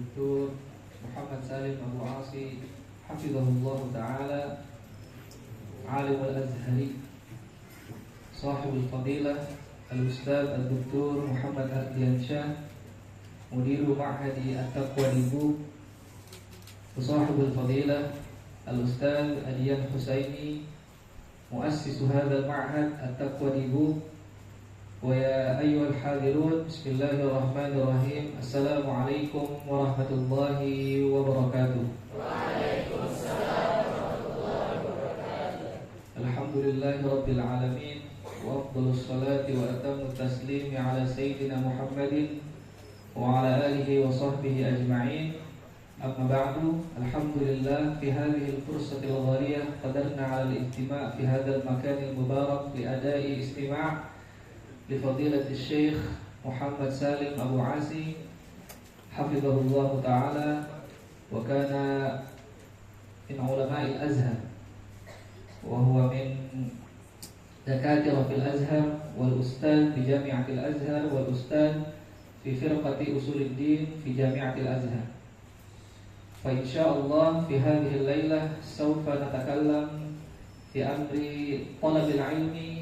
الدكتور محمد سالم أبو عاصي حفظه الله تعالى، عالم الأزهري صاحب الفضيلة الأستاذ الدكتور محمد أرديانشاه مدير معهد التقوى للبوب، وصاحب الفضيلة الأستاذ أديان حسيني مؤسس هذا المعهد التقوى للبوب. ويا أيها الحاضرون، بسم الله الرحمن الرحيم. السلام عليكم ورحمة الله وبركاته. وعليكم السلام ورحمة الله وبركاته. الحمد لله رب العالمين، وأفضل الصلاة وأتم التسليم على سيدنا محمد وعلى آله وصحبه أجمعين. أما بعد، الحمد لله في هذه الفرصة الغالية قدرنا على الاجتماع في هذا المكان المبارك لأداء استماع لفضيلة الشيخ محمد سالم أبو عاصي حفظه الله تعالى، وكان من علماء الأزهر، وهو من دكاترة في الأزهر، والأستاذ في جامعة الأزهر، والأستاذ في فرقة أصول الدين في جامعة الأزهر. فإن شاء الله في هذه الليلة سوف نتكلم في أمر طلب العلم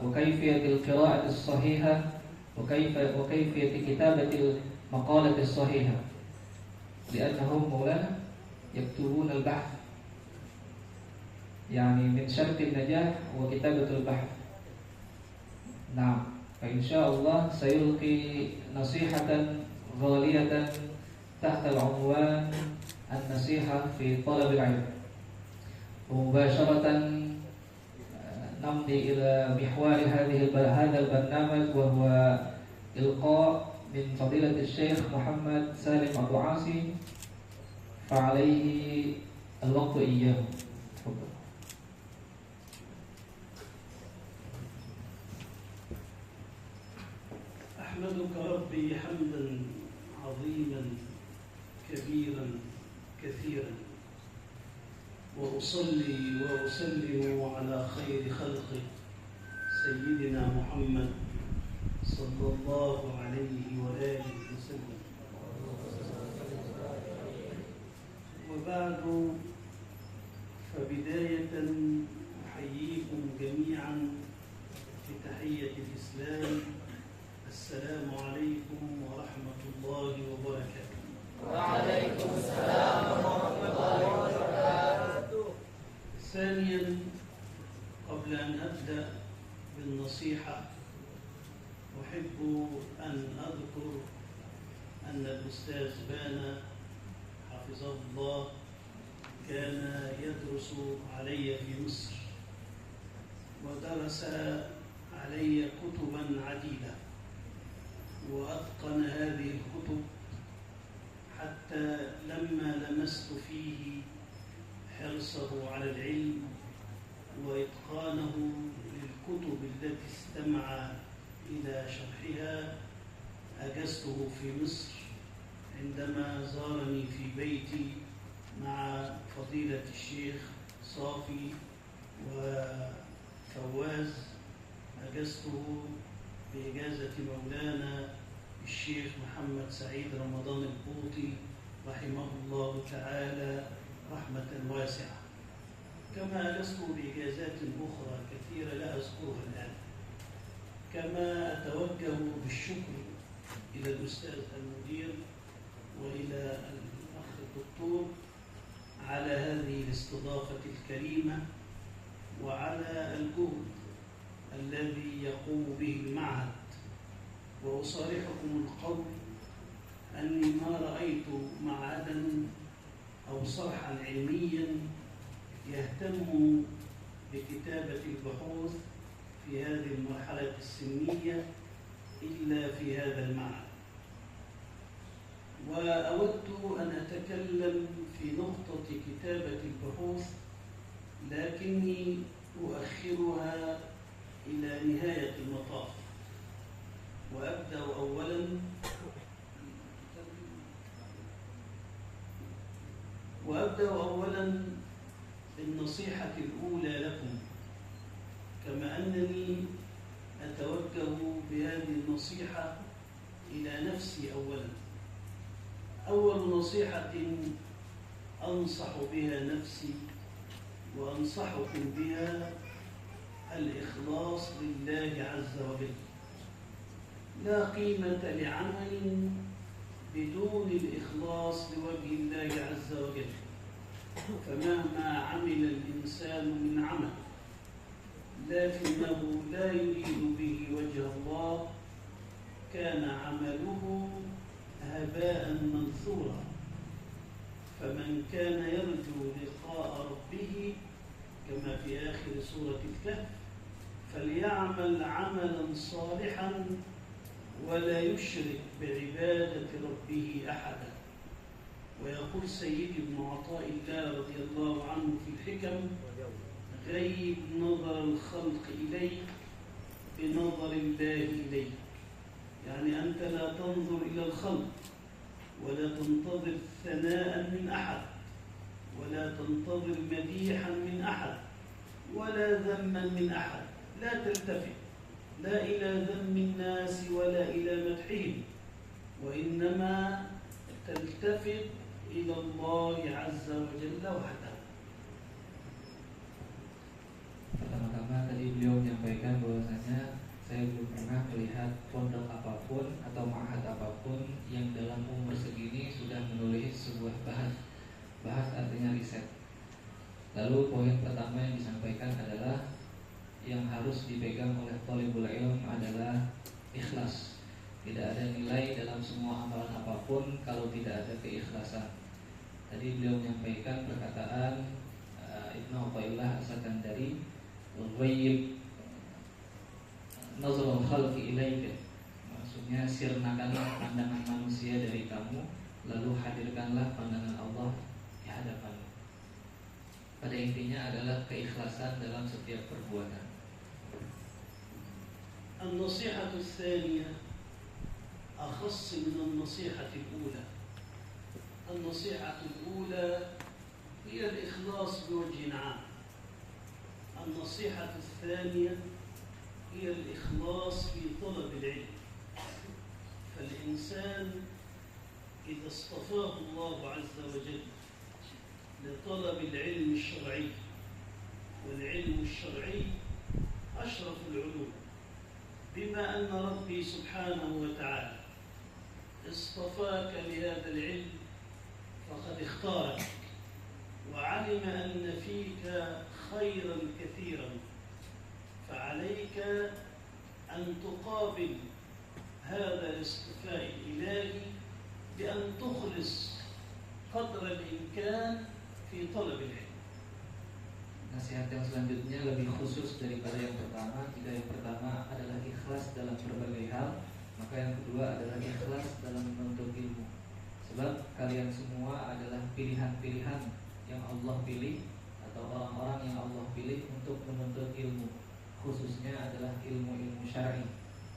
وكيفية القراءة الصحيحة وكيفية كتابة المقالة الصحيحة، لأنهم مولانا يكتبون البحث، يعني من شرط النجاح وكتابة البحث. نعم، فإن شاء الله سيلقي نصيحة غالية تحت العنوان النصيحة في طلب العلم. ومباشرة نمضي إلى محور هذا البرنامج، وهو إلقاء من فضيلة الشيخ محمد سالم أبو عاصي، فعليه الوقت إياه. تفضل. أحمدك ربي حمدا عظيما كبيرا كثيرا، وأصلي وأسلم على خير خلقه سيدنا محمد صلى الله عليه وآله وسلم. وبعد، فبداية أحييكم جميعا بتحية الإسلام: السلام عليكم ورحمة الله وبركاته. وعليكم السلام ورحمة الله وبركاته. ثانيا، قبل أن أبدأ بالنصيحة، أحب أن أذكر أن الأستاذ بانا حفظه الله كان يدرس علي في مصر، ودرس علي كتبا عديدة، وأتقن هذه الكتب حتى لما لمست فيه حرصه على العلم وإتقانه للكتب التي استمع إلى شرحها، أجزته في مصر عندما زارني في بيتي مع فضيلة الشيخ صافي وفواز. أجزته بإجازة مولانا الشيخ محمد سعيد رمضان البوطي رحمه الله تعالى رحمة واسعة، كما أجزته بإجازات أخرى كثيرة لا أذكرها الآن. كما أتوجه بالشكر إلى الأستاذ المدير وإلى الأخ الدكتور على هذه الاستضافة الكريمة وعلى الجهد الذي يقوم به المعهد. وأصارحكم القول أني ما رأيت معهدا أو صرحا علميا يهتم بكتابة البحوث في هذه المرحلة السنية إلا في هذا المعهد. وأود أن أتكلم في نقطة كتابة البحوث، لكني أؤخرها إلى نهاية المطاف. وأبدأ أولا بالنصيحة الأولى لكم، كما أنني أتوجه بهذه النصيحة إلى نفسي أولا. أول نصيحة أنصح بها نفسي وأنصحكم بها الإخلاص لله عز وجل. لا قيمة لعمل بدون الإخلاص لوجه الله عز وجل. فمهما عمل الإنسان من عمل لكنه لا يريد به وجه الله كان عمله هباء منثورا. فمن كان يرجو لقاء ربه كما في آخر سورة الكهف فليعمل عملا صالحا ولا يشرك بعبادة ربه أحدا. ويقول سيدي ابن عطاء الله رضي الله عنه في الحكم: غيب نظر الخلق إليك بنظر الله إليك. يعني أنت لا تنظر إلى الخلق ولا تنتظر ثناء من أحد ولا تنتظر مديحا من أحد ولا ذما من أحد. لا تلتفت لا إلى ذم الناس ولا إلى مدحهم، وإنما تلتفت إلى الله عز وجل وحده. Pertama-tama tadi beliau menyampaikan bahwasanya saya belum pernah melihat pondok apapun atau ma'had apapun yang dalam umur segini sudah menulis sebuah bahas artinya riset. Lalu poin pertama yang disampaikan adalah yang harus dipegang oleh thalibul ilm adalah ikhlas. Tidak ada nilai dalam semua amalan apapun kalau tidak ada keikhlasan. Tadi beliau menyampaikan perkataan Ibnu Athaillah As-Sakandari, "Ghayyib nazrul khalqi ilaika." Maksudnya sirnakanlah pandangan manusia dari kamu, lalu hadirkanlah pandangan Allah di hadapanmu. Pada intinya adalah keikhlasan dalam setiap perbuatan. النصيحة الثانية أخص من النصيحة الأولى. النصيحة الأولى هي الإخلاص بوجه عام. النصيحة الثانية هي الإخلاص في طلب العلم. فالإنسان إذا اصطفاه الله عز وجل لطلب العلم الشرعي، والعلم الشرعي أشرف العلوم، بما أن ربي سبحانه وتعالى اصطفاك لهذا العلم فقد اختارك وعلم أن فيك خيرا كثيرا، فعليك أن تقابل هذا الاصطفاء الإلهي بأن تخلص قدر الإمكان في طلب العلم. Nasihat yang selanjutnya lebih khusus daripada yang pertama. Jika yang pertama adalah ikhlas dalam berbagai hal, maka yang kedua adalah ikhlas dalam menuntut ilmu. Sebab kalian semua adalah pilihan-pilihan yang Allah pilih atau orang-orang yang Allah pilih untuk menuntut ilmu. Khususnya adalah ilmu-ilmu syar'i.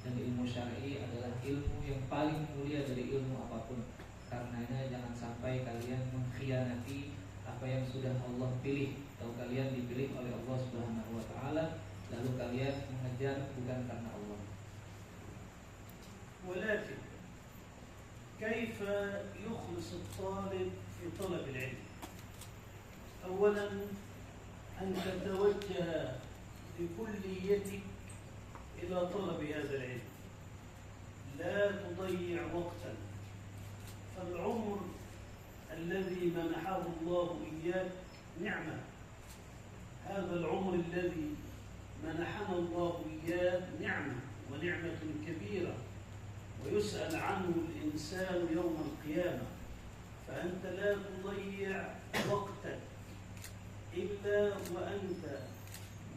Dan ilmu syar'i adalah ilmu yang paling mulia dari ilmu apapun. Karenanya jangan sampai kalian mengkhianati apa yang sudah Allah pilih, atau kalian dipilih oleh Allah Subhanahu wa taala, lalu kalian mengejar bukan karena Allah. ولكن كيف يخلص الطالب في طلب العلم؟ أولا أن تتوجه بكليتك إلى طلب هذا العلم، لا تضيع وقتا. فالعمر الذي منحه الله إياك نعمة. هذا العمر الذي منحنا الله إياه نعمة، ونعمة كبيرة، ويسأل عنه الإنسان يوم القيامة. فأنت لا تضيع وقتك إلا وأنت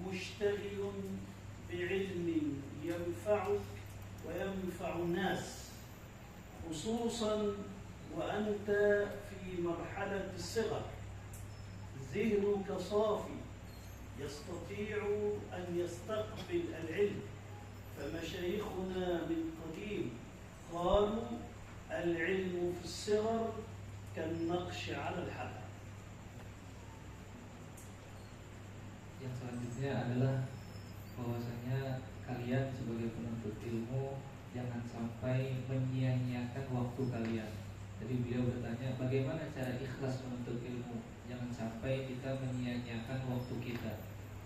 مشتغل بعلم ينفعك وينفع الناس، خصوصا وأنت في مرحلة الصغر. ذهنك صافي يستطيع أن يستقبل العلم. فمشايخنا من قديم قالوا العلم في الصغر كالنقش على الحجر. Yang selanjutnya adalah bahwasanya kalian sebagai penuntut ilmu jangan sampai menyia-nyiakan waktu kalian. Jadi beliau bertanya bertanya, bagaimana cara ikhlas menuntut ilmu? Jangan sampai kita menyia-nyiakan waktu kita.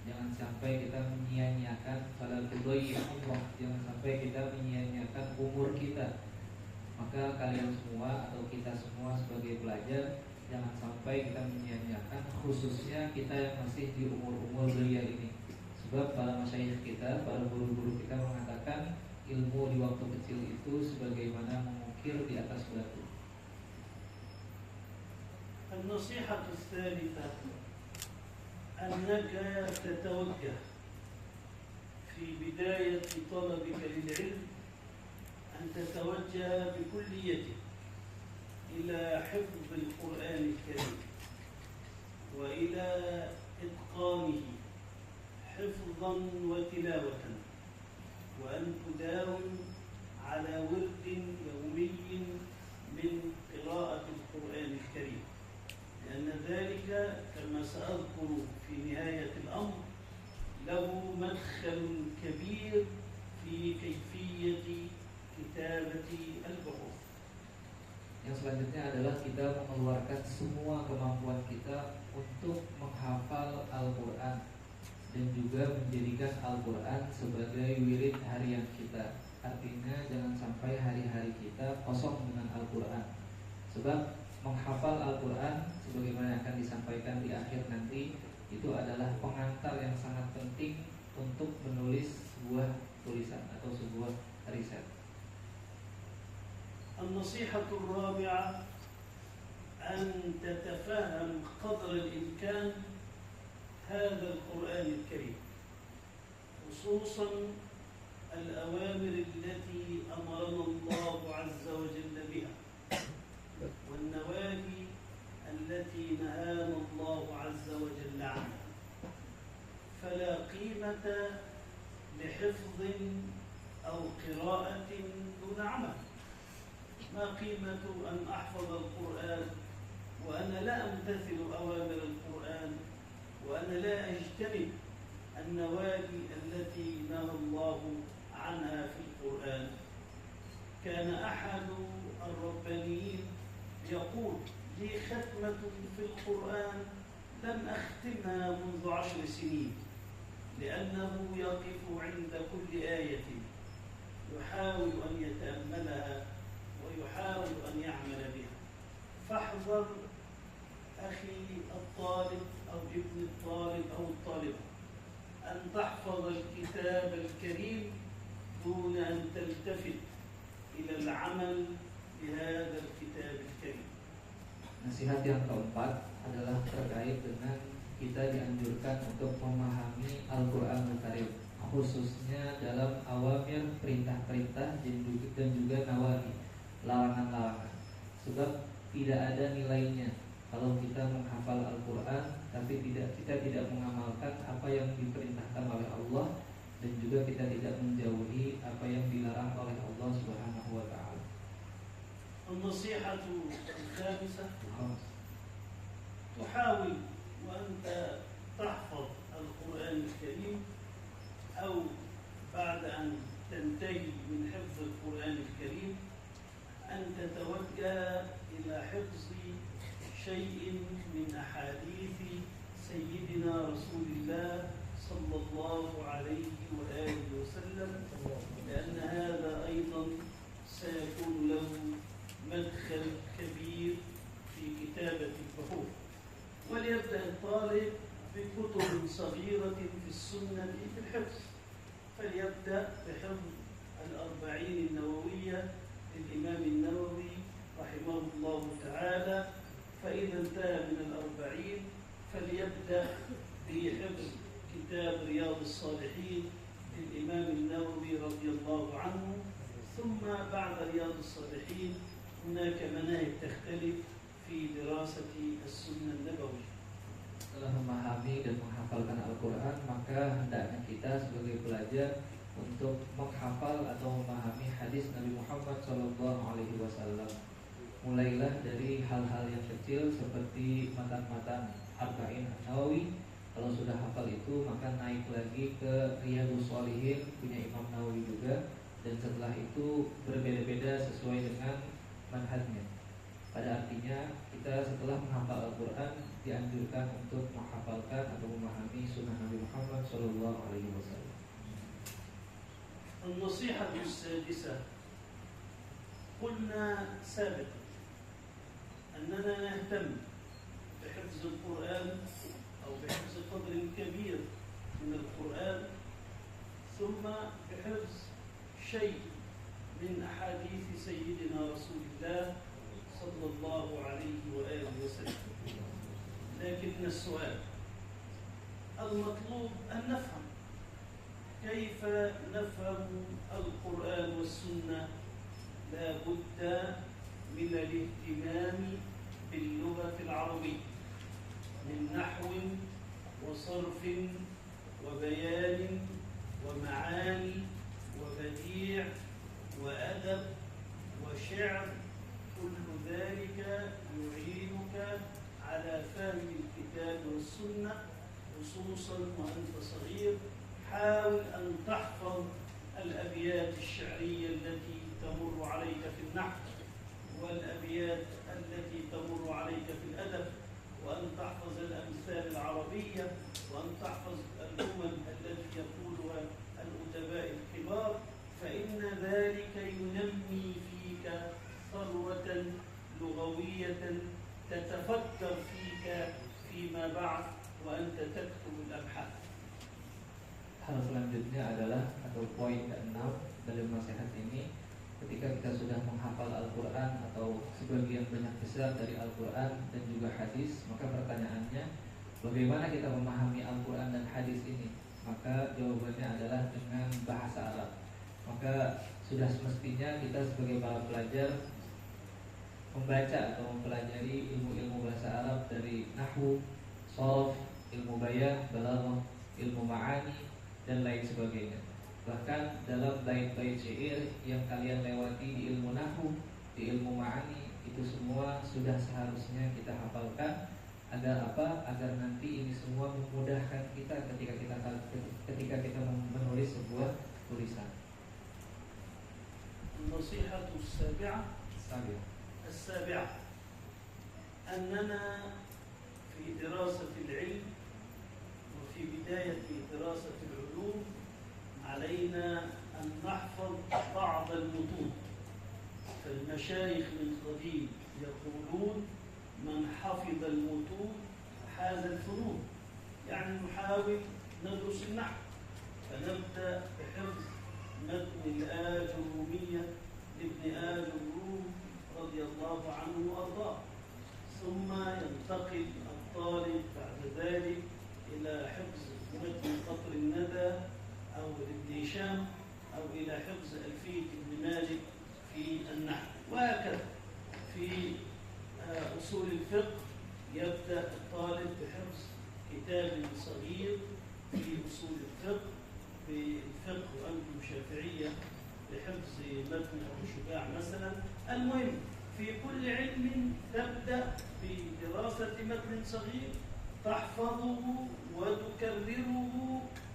Jangan sampai kita menyia-nyiakan fala tudayyi'u waqt. Jangan sampai kita menyia-nyiakan umur kita. Maka kalian semua atau kita semua sebagai pelajar, jangan sampai kita menyia-nyiakan, khususnya kita yang masih di umur-umur belia ini. Sebab para masyayikh kita, para guru-guru kita mengatakan ilmu di waktu kecil itu sebagaimana mengukir di atas batu. النصيحة الثالثة أنك تتوجه في بداية طلبك للعلم أن تتوجه بكليتك إلى حفظ القرآن الكريم وإلى إتقانه حفظا وتلاوة، وأن تداوم على ورد يومي من قراءة القرآن الكريم، لأن ذلك كما سأذكر في نهاية الأمر له مدخل كبير في كيفية كتابة البحوث. Yang selanjutnya adalah kita mengeluarkan semua kemampuan kita untuk menghafal Al-Quran dan juga menjadikan Al-Quran sebagai wirid harian kita. Artinya jangan sampai hari-hari kita kosong dengan Al-Quran. Sebab menghafal Al-Quran sebagaimana akan disampaikan di akhir nanti, itu adalah pengantar yang sangat penting untuk menulis sebuah tulisan atau sebuah riset. النصيحة الرابعة أن تتفهم قدر الإمكان هذا القرآن الكريم، خصوصا الأوامر التي أمرنا الله عز وجل بها والنواهي التي نهانا الله عز وجل عنها. فلا قيمة لحفظ أو قراءة دون عمل. ما قيمة أن أحفظ القرآن وأنا لا أمتثل أوامر القرآن وأنا لا أجتنب النواهي التي نهى الله عنها في القرآن؟ كان أحد الربانيين يقول لي ختمة في القرآن لم أختمها منذ 10 سنين، لأنه يقف عند كل آية يحاول أن يتأملها ويحاول أن يعمل بها. فاحذر أخي الطالب أو ابن الطالب أو الطالبة أن تحفظ الكتاب الكريم دون أن تلتفت إلى العمل بهذا الكتاب الكريم. Nasihat yang keempat adalah terkait dengan kita dianjurkan untuk memahami Al-Quran Al-Karim, khususnya dalam awamir, perintah-perintah, dan juga nawahi, larangan-larangan. Sebab tidak ada nilainya kalau kita menghafal Al-Quran tapi kita tidak mengamalkan apa yang diperintahkan oleh Allah, dan juga kita tidak menjauhi apa yang dilarang oleh Allah Subhanahu wa taala. النصيحة الخامسة تحاول وأنت تحفظ القرآن الكريم أو بعد أن تنتهي من حفظ القرآن الكريم أن تتوجه إلى حفظ شيء من أحاديث سيدنا رسول الله صلى الله عليه وآله وسلم، لأن هذا أيضا سيكون له مدخل كبير في كتابة البحوث. وليبدأ الطالب بكتب صغيرة في السنة في الحفظ، فليبدأ بحفظ 40 النووية للإمام النووي رحمه الله تعالى، فإذا انتهى من 40 فليبدأ بحفظ كتاب رياض الصالحين للإمام النووي رضي الله عنه. ثم بعد رياض الصالحين هناك مناهج تختلف في دراسة السنة النبوية. Setelah memahami dan menghafalkan Al-Quran, maka hendaknya kita sebagai pelajar untuk menghafal atau memahami hadis Nabi Muhammad SAW. Mulailah dari hal-hal yang kecil seperti matan-matan Arba'in Nawawi. Kalau sudah hafal itu, maka naik lagi ke Riyadhus Shalihin punya Imam Nawawi juga. Dan setelah itu berbeda-beda sesuai dengan manhajnya. Pada artinya kita setelah menghafal Al-Quran dianjurkan untuk menghafalkan atau memahami sunnah Nabi Muhammad SAW. النصيحة السادسة، قلنا سابقا أننا نهتم بحفظ القرآن أو بحفظ قدر كبير من القرآن، ثم بحفظ شيء من أحاديث سيدنا رسول الله صلى الله عليه وآله وسلم. لكن السؤال المطلوب أن نفهم كيف نفهم القرآن والسنة. لا بد من الاهتمام باللغة العربية من نحو وصرف وبيان ومعاني وبديع وأدب وشعر، كل ذلك يعينك على فهم الكتاب والسنة، خصوصا وأنت صغير. حاول أن تحفظ الأبيات الشعرية التي تمر عليك في النحو، والأبيات التي تمر عليك في الأدب، وأن تحفظ الأمثال العربية، وأن تحفظ الجمل التي يقولها الأدباء الكبار، فإن ذلك ينمي فيك ثروة لغوية تتفكر فيك فيما بعد وأنت تكتب الأبحاث. Hal selanjutnya adalah atau poin ke-6 dalam nasihat ini, ketika kita sudah menghafal Al-Quran atau sebagian banyak besar dari Al-Quran dan juga hadis, maka pertanyaannya bagaimana kita memahami Al-Quran dan hadis ini? Maka jawabannya adalah dengan bahasa Arab. Maka sudah semestinya kita sebagai para pelajar membaca atau mempelajari ilmu-ilmu bahasa Arab dari nahwu, sharaf, ilmu bayan, balaghah, ilmu ma'ani dan lain sebagainya. Bahkan dalam bait-bait syair yang kalian lewati di ilmu nahwu, di ilmu ma'ani, itu semua sudah seharusnya kita hafalkan. Agar apa? Agar nanti ini semua memudahkan kita ketika kita menulis sebuah tulisan. النصيحة السابعة أننا في دراسة العلم وفي بداية دراسة العلوم علينا أن نحفظ بعض المتون. فالمشايخ من قديم يقولون من حفظ المتون حاز الفنون، يعني نحاول ندرس النحو، فنبدأ بحفظ متن الآجرومية لابن آجروم رضي الله عنه وأرضاه، ثم ينتقل الطالب بعد ذلك إلى حفظ متن قطر الندى أو ابن هشام أو إلى حفظ ألفية ابن مالك في النحو، وهكذا. في أصول الفقه يبدأ الطالب بحفظ كتاب صغير في أصول الفقه، بالفقه وأنتم شافعية لحفظ متن أبو شجاع مثلا. المهم في كل علم تبدأ بدراسة متن صغير تحفظه وتكرره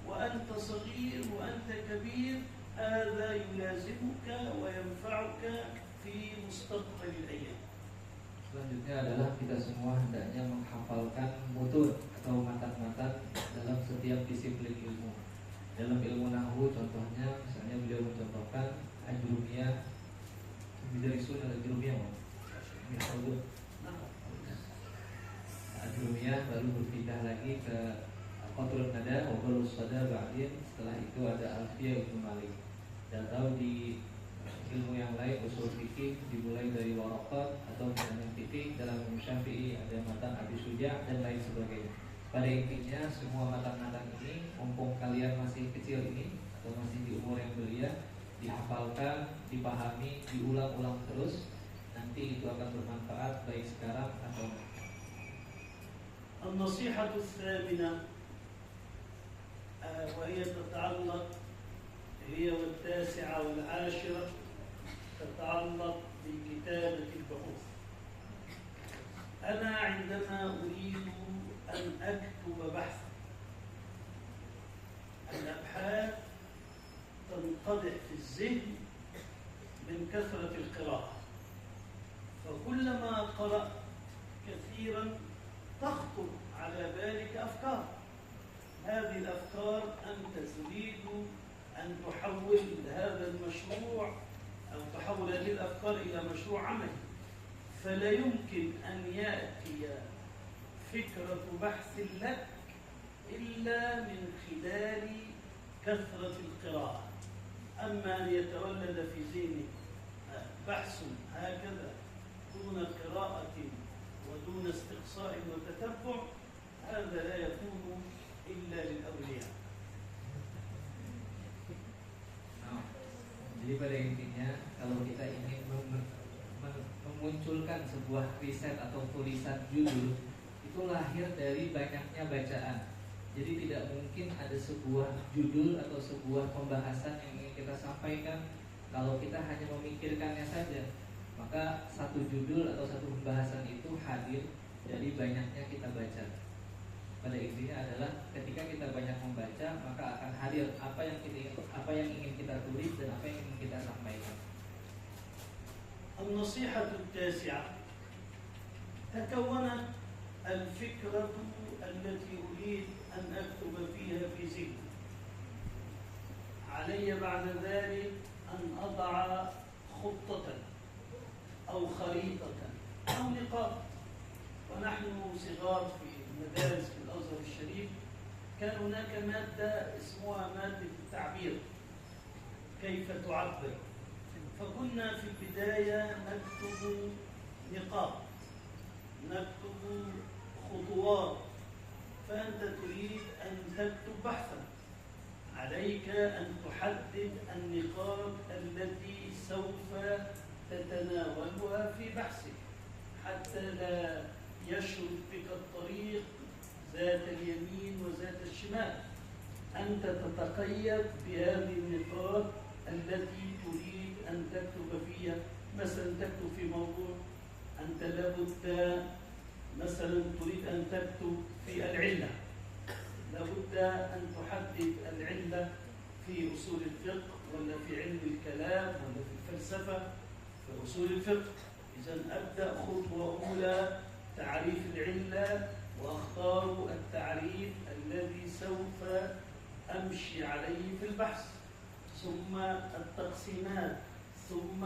وأنت صغير وأنت كبير، هذا يلازمك وينفعك في مستقبل الأيام. Selanjutnya adalah kita semua hendaknya menghafalkan mutun atau matan-matan dalam setiap disiplin ilmu. Dalam ilmu nahwu contohnya, misalnya beliau mencontohkan Ajrumiyah, dari sunnah Ajrumiyah, Ajrumiyah, lalu berpindah lagi ke Qatrun Nada, Wabalus Sada, Ba'din. Setelah itu ada Alfiyah Ibnu Malik. Dan tahu di ilmu yang lain, usul fikih dimulai dari Waraqat atau misalnya fikih dalam ilmu Syafi'i ada matan Abi Suja dan lain sebagainya. Pada intinya semua matan-matan ini, mumpung kalian masih kecil ini atau masih di umur yang belia, dihafalkan, dipahami, diulang-ulang terus. Nanti itu akan bermanfaat baik sekarang atau nanti. النصيحة الثامنة وهي تتعلق، هي والتاسعة والعاشرة، تتعلق بكتابة البحوث. أنا عندما أريد أن أكتب بحثا، الأبحاث تنقضح في الذهن من كثرة القراءة، وكلما قرأت كثيرا تخطر على بالك أفكار. هذه الأفكار أنت تريد أن تحول هذا المشروع أو تحول هذه الأفكار إلى مشروع عملي، فلا يمكن أن يأتي فكرة بحث لك إلا من خلال كثرة القراءة. أما أن يتولد في ذهنك بحث هكذا دون قراءة ودون استقصاء وتتبع، هذا لا يكون إلا للأولياء. Jadi pada intinya kalau kita ingin memunculkan sebuah riset atau tulisan judul itu lahir dari banyaknya bacaan. Jadi tidak mungkin ada sebuah judul atau sebuah pembahasan yang ingin kita sampaikan kalau kita hanya memikirkannya saja. Maka satu judul atau satu pembahasan itu hadir dari banyaknya kita baca. Pada intinya adalah ketika kita banyak membaca, maka akan hadir apa yang ingin kita tulis dan apa yang ingin kita sampaikan. النصيحة التاسعة: تكونت الفكرة التي أريد أن أكتب فيها في ذهني. علي بعد ذلك أن أضع خطة أو خريطة أو نقاط. ونحن صغار في المدارس في الأزهر الشريف كان هناك مادة اسمها مادة التعبير، كيف تعبر. فكنا في البداية نكتب نقاط، نكتب خطوات. فأنت تريد أن تكتب بحثا، عليك أن تحدد النقاط التي سوف تتناولها في بحثك حتى لا يشرد بك الطريق ذات اليمين وذات الشمال. أنت تتقيد بهذه النقاط التي تريد أن تكتب فيها. مثلا تكتب في موضوع أنت لابد مثلا تريد أن تكتب في العلة، لابد أن تحدد العلة في أصول الفقه ولا في علم الكلام ولا في الفلسفة. في أصول الفقه إذن أبدأ خطوة أولى تعريف العلة، وأختار التعريف الذي سوف أمشي عليه في البحث، ثم التقسيمات، ثم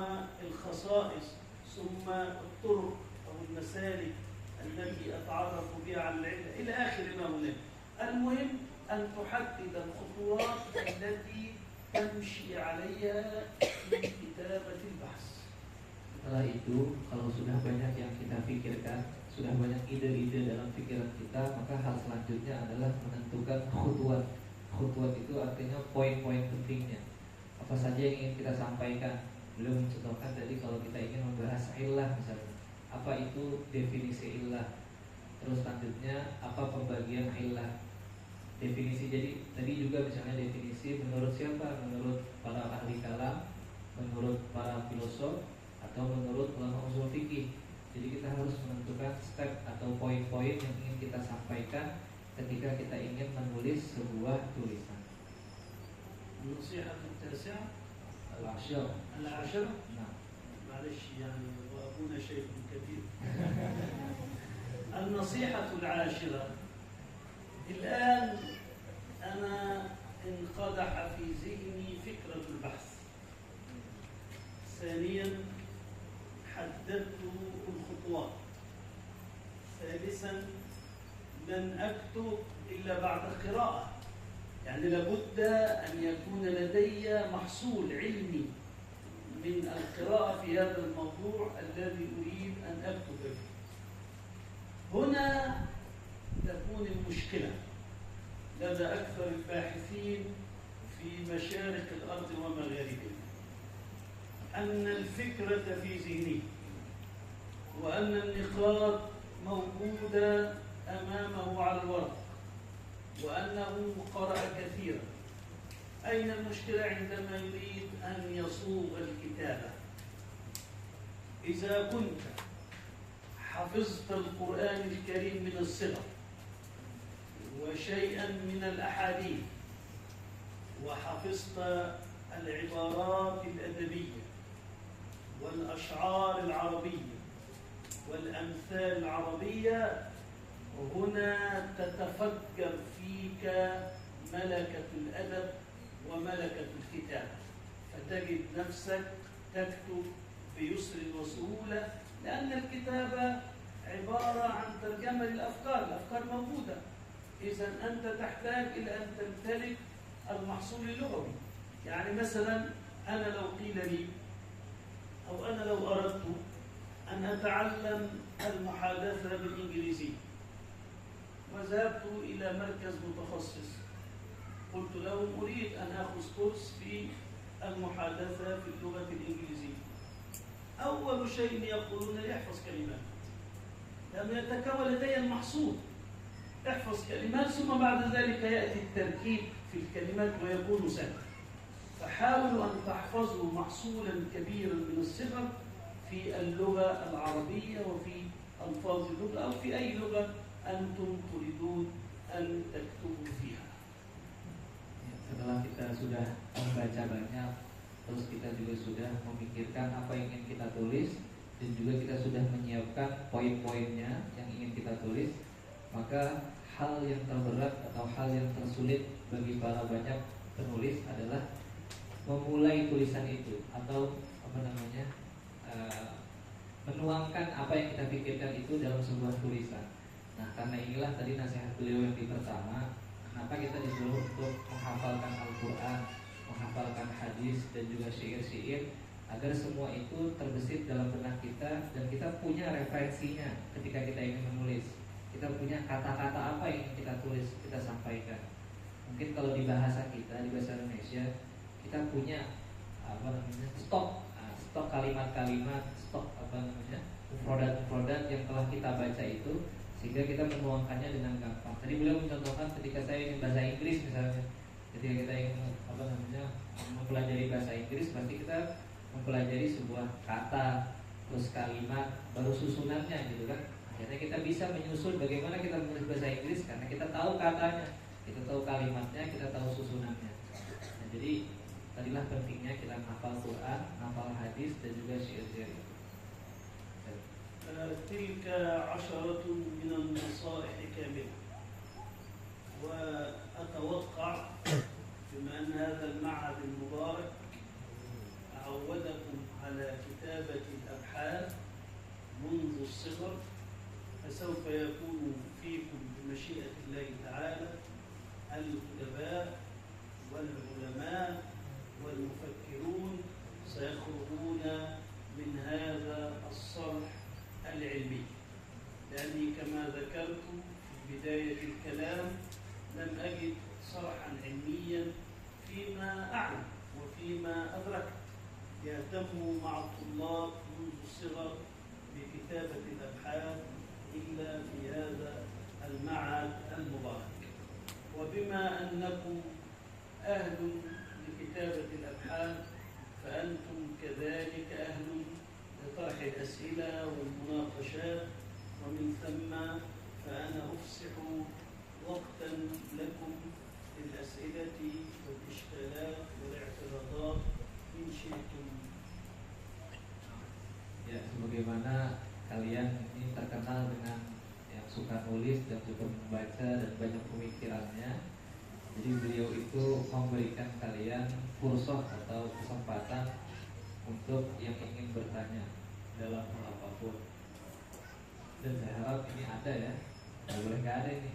الخصائص، ثم الطرق أو المسالك التي أتعرف بها على العلة إلى آخر ما هناك. المهم أن تحدد الخطوات التي تمشي عليها في كتابة البحث. Setelah itu, kalau sudah banyak yang kita pikirkan, sudah banyak ide-ide dalam pikiran kita, maka hal selanjutnya adalah menentukan khutwat. Khutwat itu artinya poin-poin pentingnya. Apa saja yang ingin kita sampaikan. Belum mencontohkan tadi kalau kita ingin membahas illah misalnya, apa itu definisi illah. Terus selanjutnya apa pembagian illah. Definisi, jadi tadi juga misalnya definisi menurut siapa? Menurut para ahli kalam, menurut para filosof, atau menurut ulama usul fikih. Jadi kita harus menentukan step atau poin-poin yang ingin kita sampaikan ketika kita ingin menulis sebuah tulisan. النصيحة التاسعة العشر. Nah. معلش يعني وأبونا شيء كبير. النصيحة العاشرة: الآن أنا انقدح في ذهني فكرة البحث. ثانيا حددت الخطوات. ثالثا لن أكتب إلا بعد قراءة، يعني لابد أن يكون لدي محصول علمي من القراءة في هذا الموضوع الذي أريد أن أكتب فيه. هنا تكون المشكلة لدى أكثر الباحثين في مشارق الأرض ومغاربها، أن الفكرة في ذهنه وأن النقاط موجودة أمامه على الورق وأنه قرأ كثيرا. أين المشكلة عندما يريد أن يصوغ الكتابة؟ إذا كنت حفظت القرآن الكريم من الصغر وشيئا من الأحاديث وحفظت العبارات الأدبية والأشعار العربية والأمثال العربية هنا تتفجر فيك ملكة الأدب وملكة الكتابة، فتجد نفسك تكتب بيسر وسهولة، لأن الكتابة عبارة عن ترجمة للأفكار، الأفكار موجودة. إذا أنت تحتاج إلى أن تمتلك المحصول اللغوي. يعني مثلا أنا لو قيل لي أو أنا لو أردت أن أتعلم المحادثة بالإنجليزية وذهبت إلى مركز متخصص، قلت لهم أريد أن أخذ كورس في المحادثة في اللغة الإنجليزية، أول شيء يقولون لي احفظ كلمات. لم يتكون لدي المحصول، احفظ كلمات ثم بعد ذلك يأتي التركيب في الكلمات ويكون سهلا. فحاولوا أن تحفظوا محصولا كبيرا من الصغر في اللغة العربية وفي ألفاظ اللغة أو في أي لغة أنتم تريدون أن تكتبوا فيها. Setelah kita sudah membaca banyak, terus kita juga sudah memikirkan apa yang ingin kita tulis, dan juga kita sudah menyiapkan poin-poinnya yang ingin kita tulis, maka hal yang terberat atau hal yang tersulit bagi para banyak penulis adalah memulai tulisan itu atau menuangkan apa yang kita pikirkan itu dalam sebuah tulisan. Nah, karena inilah tadi nasihat beliau yang pertama, kenapa kita disuruh untuk menghafalkan Al-Quran, menghafalkan hadis dan juga syair-syair, agar semua itu terbesit dalam benak kita dan kita punya referensinya ketika kita ingin menulis. Kita punya kata-kata apa yang ingin kita tulis, kita sampaikan. Mungkin kalau di bahasa kita, di bahasa Indonesia, kita punya stok kalimat-kalimat, stok mufradat yang telah kita baca itu, sehingga kita menuangkannya dengan gampang. Tadi beliau mencontohkan ketika saya ingin bahasa Inggris misalnya, ketika kita ingin mempelajari bahasa Inggris, pasti kita mempelajari sebuah kata, terus kalimat, baru susunannya gitu kan. Akhirnya kita bisa menyusun bagaimana kita menulis bahasa Inggris karena kita tahu katanya, kita tahu kalimatnya, kita tahu susunannya. Nah, jadi tadilah pentingnya kita hafal Quran, hafal hadis dan juga syair-syair. تلك عشرة من النصائح كاملة، وأتوقع بما أن هذا المعهد المبارك عودكم على كتابة الأبحاث منذ الصغر، فسوف يكون فيكم بمشيئة الله تعالى الأدباء والعلماء والمفكرون سيخرجون من هذا الصرح العلمي، لأني كما ذكرت في بداية الكلام لم أجد صرحا علميا فيما أعلم وفيما أدركت يهتموا مع الطلاب منذ الصغر بكتابة الأبحاث إلا في هذا المعهد المبارك. وبما أنكم أهل لكتابة الأبحاث فأنتم كذلك أهل لطرح الأسئلة والمناقشات، ومن ثم فأنا أفسح وقتا لكم للأسئلة والإشكالات والاعتراضات إن شئتم. Ya, sebagaimana kalian ini terkenal dengan yang suka nulis dan juga membaca dan banyak pemikirannya, jadi beliau itu memberikan kalian fursoh atau kesempatan untuk yang ingin bertanya dalam hal apapun. Dan saya harap ini ada ya, nggak boleh nggak ada ini.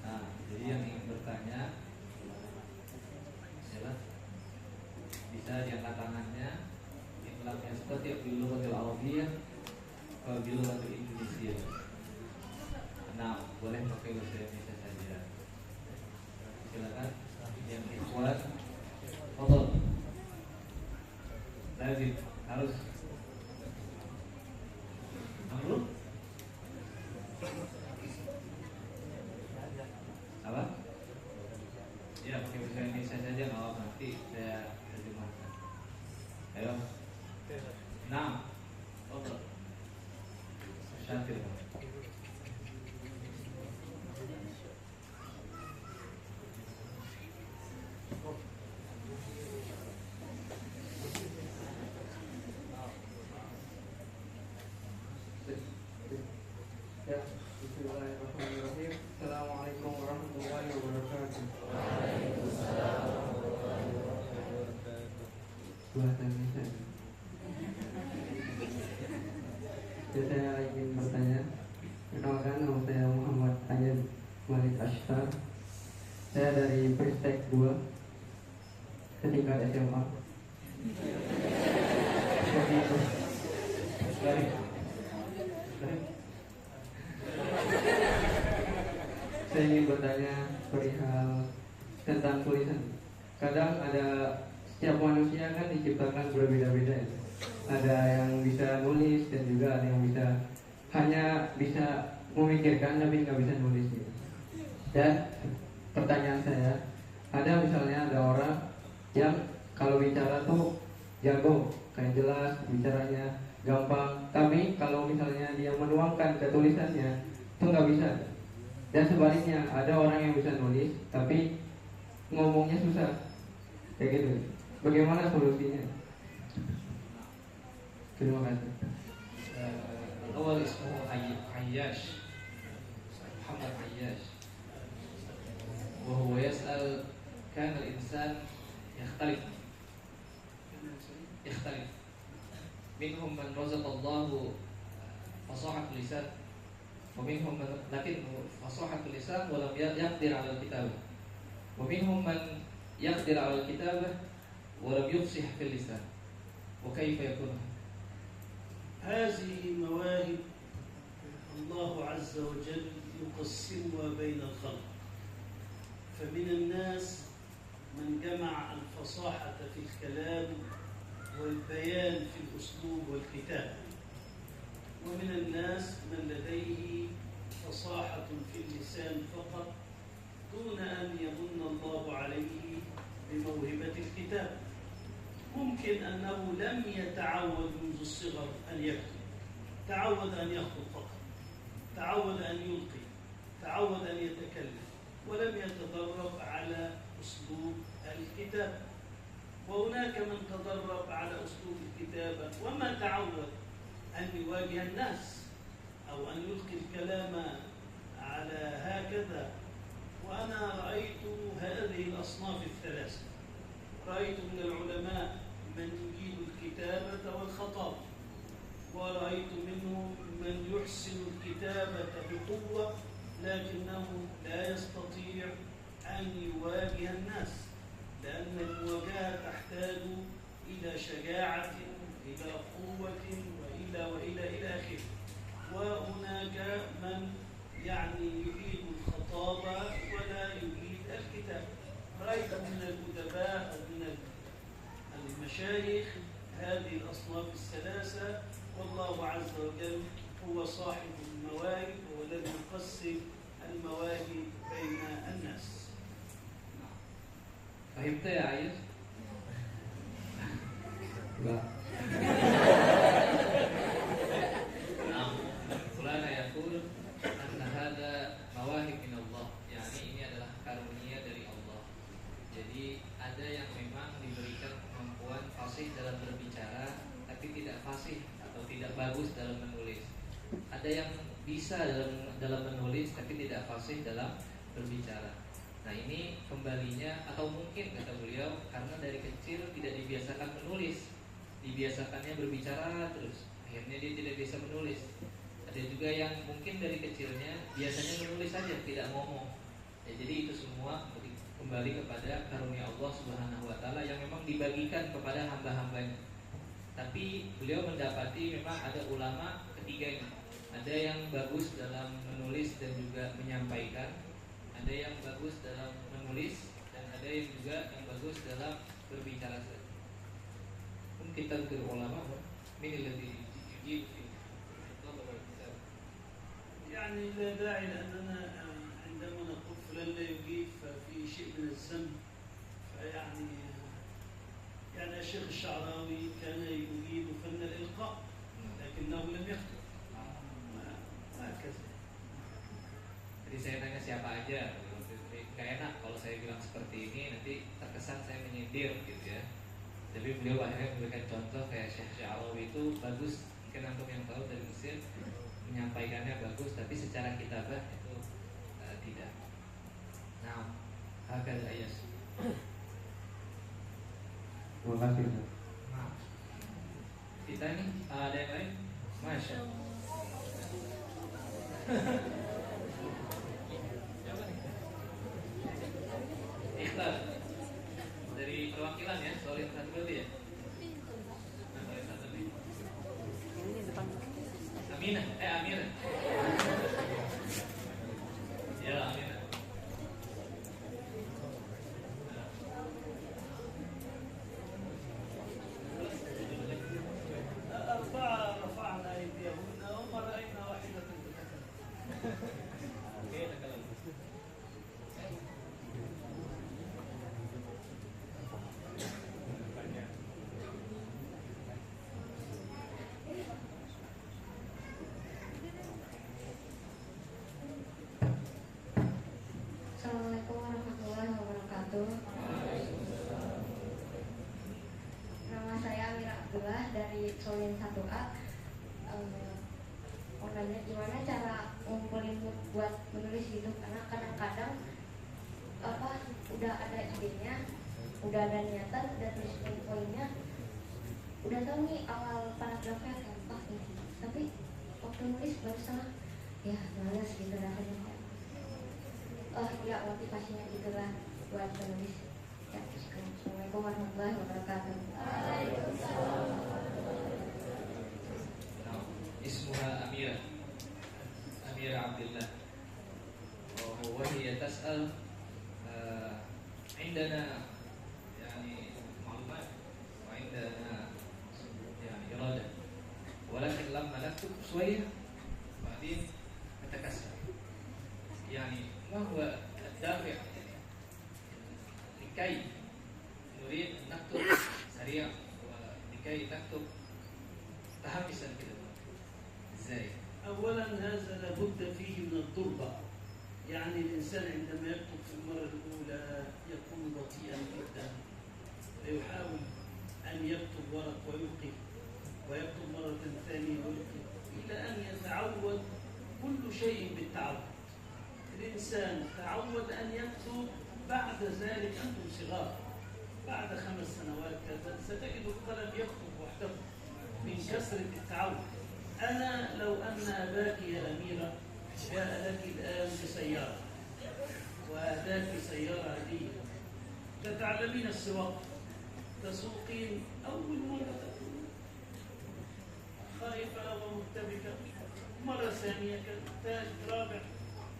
Nah, jadi yang ingin bertanya adalah bisa diangkat tangannya. Yang lamanya seperti bilugatil Arabiyah atau bilugatil Indonesia. Nah, boleh pakai bahasa Indonesia saja. Silakan yang ikhwan. Fadhil. Lazim harus Amrul apa? Ya, pakai bahasa Indonesia saja, kalau nanti saya terjemahkan. Ayo. Nah, Syakir. Ya, bismillahirrahmanirrahim. Assalamualaikum warahmatullahi wabarakatuh. Bahasanya saya ingin bertanya. Perkenalkan, nama saya Muhammad Ayat Malik Ashtar. Saya dari Pristek 2 ketika SMA. Saya ingin bertanya perihal tentang tulisan. Kadang ada setiap manusia kan diciptakan berbeda-beda ya. Ada yang bisa nulis dan juga ada yang hanya bisa memikirkan tapi nggak bisa nulis gitu. Dan pertanyaan saya, ada misalnya ada orang yang kalau bicara tuh jago, kayak jelas bicaranya gampang, tapi kalau misalnya dia menuangkan ke tulisannya itu nggak bisa. Dan sebaliknya ada orang yang bisa nulis tapi ngomongnya susah, kayak gitu. Bagaimana solusinya? Terima kasih. Awal ismuhu Ayyash, Muhammad Ayyash. وهو يسأل كان الإنسان يختلف منهم من رزق الله فصاحة اللسان ومنهم من لكن فصاحة اللسان ولم يقدر على الكتابة ومنهم من يقدر على الكتابة ولم يفصح في اللسان وكيف يكون هذه مواهب الله عز وجل يقسمها بين الخلق. فمن الناس من جمع الفصاحة في الكلام والبيان في الأسلوب والكتابة، ومن الناس من لديه فصاحة في اللسان فقط دون أن يمن الله عليه بموهبة الكتابة. ممكن أنه لم يتعود منذ الصغر أن يكتب، تعود أن يخطب فقط، تعود أن يلقي، تعود أن يتكلم، ولم يتدرب على أسلوب الكتابة. وهناك من تدرب على أسلوب الكتابة وما تعود أن يواجه الناس أو أن يلقي الكلام على هكذا. وأنا رأيت هذه الأصناف الثلاثة. رأيت من العلماء من يجيد الكتابة والخطاب، ورأيت منهم من يحسن الكتابة بقوة لكنه لا يستطيع أن يواجه الناس، لأن المواجهة تحتاج إلى شجاعة، إلى قوة، إلى آخره. وهناك من يجيد الخطابة ولا يجيد الكتابة. رأيت من الأدباء أو من المشايخ هذه الأصناف الثلاثة، والله عز وجل هو صاحب المواهب، هو الذي يقسم المواهب بين الناس. فهمت يا عيش؟ لا. Fulana yaqul anna hadha mawahib min Allah. Yani ini adalah karunia dari Allah. Jadi ada yang memang diberikan kemampuan fasih dalam berbicara tapi tidak fasih atau tidak bagus dalam menulis. Ada yang bisa dalam menulis tapi tidak fasih dalam berbicara. Nah, ini kembalinya atau mungkin kata beliau karena dari kecil tidak dibiasakan menulis, dibiasakannya berbicara terus. Akhirnya dia tidak bisa menulis. Ada juga yang mungkin dari kecilnya biasanya menulis saja, tidak ngomong. Ya, jadi itu semua kembali kepada karunia Allah Subhanahu wa taala yang memang dibagikan kepada hamba-hambanya. Tapi beliau mendapati memang ada ulama ketiganya. Ada yang bagus dalam menulis dan juga menyampaikan, ada yang bagus dalam menulis, dan ada yang juga yang bagus dalam berbicara saja. Kita ke ulama, min alladhi yujib fi talab al-kitab. يعني لا داعي لأننا عندما نقول فلان لا يجيد ففي شيء من الذنب. يعني الشيخ الشعراوي كان يجيد فن الإلقاء لكنه لم يخطئ. هكذا. Jadi saya tanya siapa aja, gak enak kalau saya bilang seperti ini, nanti terkesan saya menyindir gitu ya. Tapi beliau akhirnya memberikan contoh kayak Syekh Sya'rawi itu bagus, mungkin antum yang tahu dari Mesir, menyampaikan menyampaikannya bagus, tapi secara kitabah itu tidak. Nah, hakal ayas. Terima kasih. Nah, kita ini ada yang lain? Masya Allah. Siapa nih? Ikhlas dari perwakilan ya, solid satu berarti ya. Nah, solid satu nih. Aminah, Aminah. Ya, Aminah. أربعة رفعنا أيديهن وما رأينا واحدة تتكلم. Oke, takalan. Assalamualaikum warahmatullahi wabarakatuh. Nama saya Amira Abdullah dari Solin 1A. Mau nanya gimana cara ngumpulin mood buat menulis gitu, karena kadang-kadang udah ada idenya, udah ada niatan, udah tulis poin-poinnya, udah tahu nih awal paragrafnya gampang nih, tapi waktu nulis baru salah, ya males gitu rasanya. Ya motivasinya gitulah buat penulis. Ya, Assalamualaikum warahmatullahi wabarakatuh. Ismuha Amira Abdullah. وهي تسأل عندنا يعني معلومات وعندنا يعني إرادة، ولكن لما نكتب شوية بعدين نتكسر. يعني ما هو الدافع لكي نريد أن نكتب سريع ولكي نكتب متحمسا كده؟ ازاي؟ أولا هذا لابد فيه من التربة، يعني الإنسان عندما يكتب في المرة الأولى يكون بطيئا جدا، ويحاول أن يكتب ورق ويلقي، ويكتب مرة ثانية ويلقي، إلى أن يتعود كل شيء بالتعود. الإنسان تعود أن يكتب، بعد ذلك أنتم صغار، بعد 5 سنوات كذا ستجد القلم يكتب وحده من كثرة التعود. أنا لو أن أباك يا أميرة جاء لك الآن بسيارة وأهداك سيارة عادية، تتعلمين السواقة، تسوقين أول مرة خائفة ومرتبكة، مرة ثانية ثالث رابع،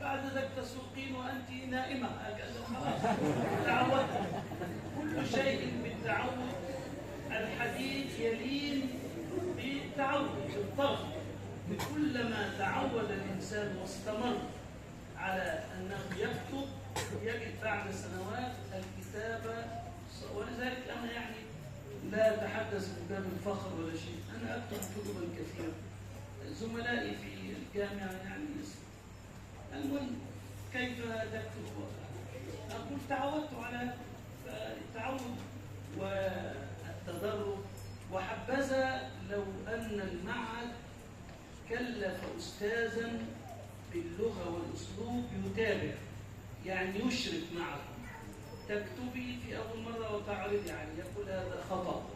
بعد ذلك تسوقين وأنت نائمة هكذا، خلاص تعودت. كل شيء بالتعود، الحديد يلين بالتعود بالضغط. كلما تعود الإنسان واستمر على أنه يكتب يجد بعد سنوات الكتابة. ولذلك أنا يعني لا أتحدث قدام الفخر ولا شيء، أنا أكتب كتبا كثيرة، زملائي في الجامعة يعني المهم كيف تكتب؟ أقول تعودت على التعود والتدرب. وحبذا لو أن المعهد كلف أستاذا باللغة والأسلوب يتابع، يعني يشرف معكم، تكتبي في أول مرة وتعرضي عليه، يقول هذا خطأ،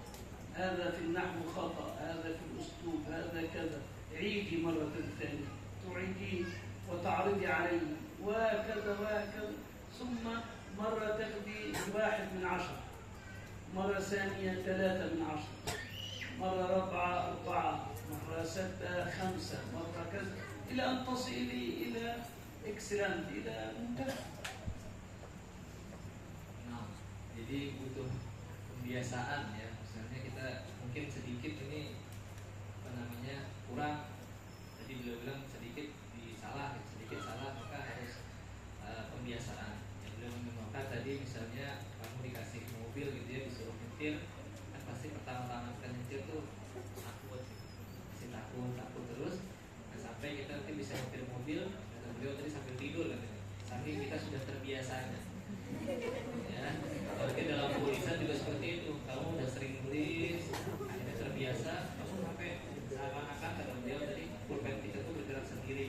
هذا في النحو خطأ، هذا في الأسلوب، هذا كذا، عيدي مرة ثانية، تعيديه وتعرضي عليه، وكذا وهكذا. ثم مرة تاخدي 1/10، مرة ثانية 3/10، مرة رابعة 4، مرة 6 5، مرة كذا، إلى أن تصلي إلى إكسلنت، إلى منتهى. Nah, jadi butuh pembiasaan ya. Misalnya kita mungkin sedikit ini kurang. Tadi beliau bilang sedikit sedikit salah, maka harus pembiasaan. Yang beliau mengatakan tadi misalnya kamu dikasih mobil gitu ya, disuruh nyetir, kan pasti pertama-tama kita nyetir tuh takut, masih takut terus. Nah, sampai kita nanti bisa nyetir mobil, kata beliau tadi sambil tidur kan, saking kita sudah terbiasanya. Ya, apalagi dalam tulisan juga seperti itu. Kamu udah sering tulis, akhirnya terbiasa, kamu sampai seakan-akan kata beliau tadi pulpen kita tuh bergerak sendiri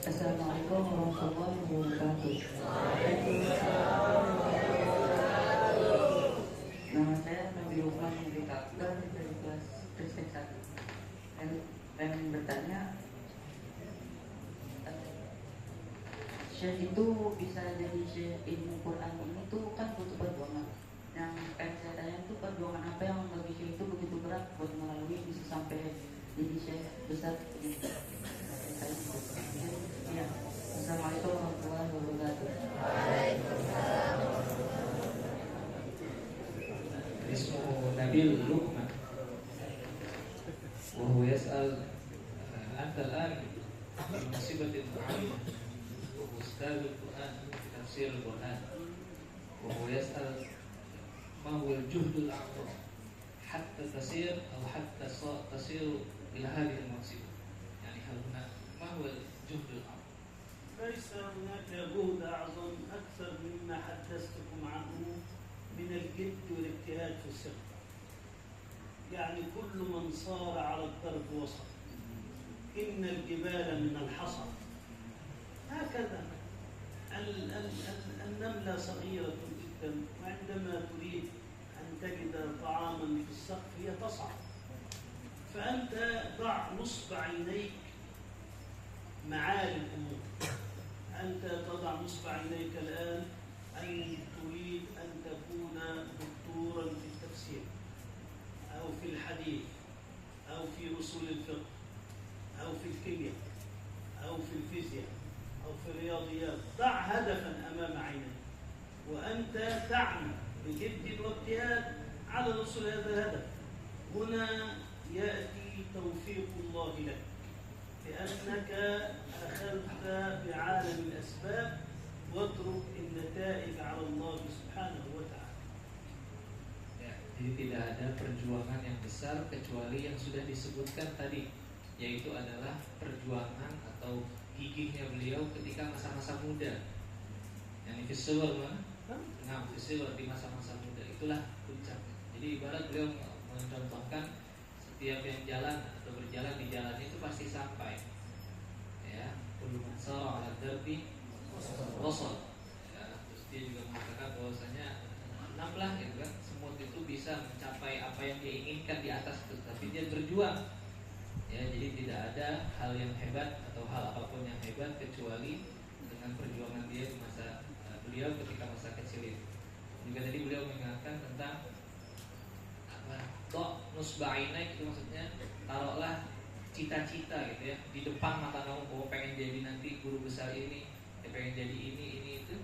Assalamualaikum warahmatullahi wabarakatuh. Nama saya Nabi Umar dari kelas Kristen 1. Dan bertanya, Syekh itu bisa jadi Syekh ilmu Quran ini tuh kan butuh perjuangan. Yang saya tanya itu perjuangan apa yang bagi Syekh itu begitu berat buat melalui bisa sampai jadi Syekh besar ini. Ya. Assalamualaikum warahmatullahi wabarakatuh. Ismuhu Nabil Luqman wa huwa yas'al anta al-an bi musibatin mu'ayyana wa ustadul Quran tafsir al-Quran wa huwa yas'al ma huwa al-juhdul a'zam hatta tasir aw hatta tasir ila hadhihi al-musiba, yani hal huna ma huwa al-juhdul a'zam. ليس هناك جهد أعظم أكثر مما حدثتكم عنه من الجد والاجتهاد في الثقة. يعني كل من صار على الدرب وصل. إن الجبال من الحصى. هكذا النملة صغيرة جدا، وعندما تريد أن تجد طعاما في السقف هي تصعد. فأنت ضع نصب عينيك معالي الأمور. أنت تضع نصب عينيك الآن أن تريد أن تكون دكتورا في التفسير أو في الحديث أو في أصول الفقه أو في الكيمياء أو في الفيزياء أو في الرياضيات. ضع هدفا أمام عينيك وأنت تعمل بجد واجتهاد على الوصول هذا الهدف. هنا يأتي توفيق الله لك لأنك أخذت بعالم الأسباب واترك النتائج على الله سبحانه وتعالى. Ya, jadi tidak ada perjuangan yang besar kecuali yang sudah disebutkan tadi, yaitu adalah perjuangan atau gigihnya beliau ketika masa-masa muda. Yang visual di masa-masa muda itulah puncak. Jadi ibarat beliau mencontohkan setiap yang jalan atau berjalan di jalan itu pasti sampai. Ya, kullu man sara 'ala darbi wasal. Ya, terus dia juga mengatakan bahwasanya enamlah gitu kan, semut itu bisa mencapai apa yang dia inginkan di atas itu, tapi dia berjuang. Ya, jadi tidak ada hal yang hebat atau hal apapun yang hebat kecuali dengan perjuangan dia di masa beliau ketika masa kecil itu. Juga tadi beliau mengingatkan tentang nusba'inaik, itu maksudnya taruhlah cita-cita gitu ya di depan mata kamu, bahwa pengen jadi nanti guru besar ini, ya pengen jadi ini itu.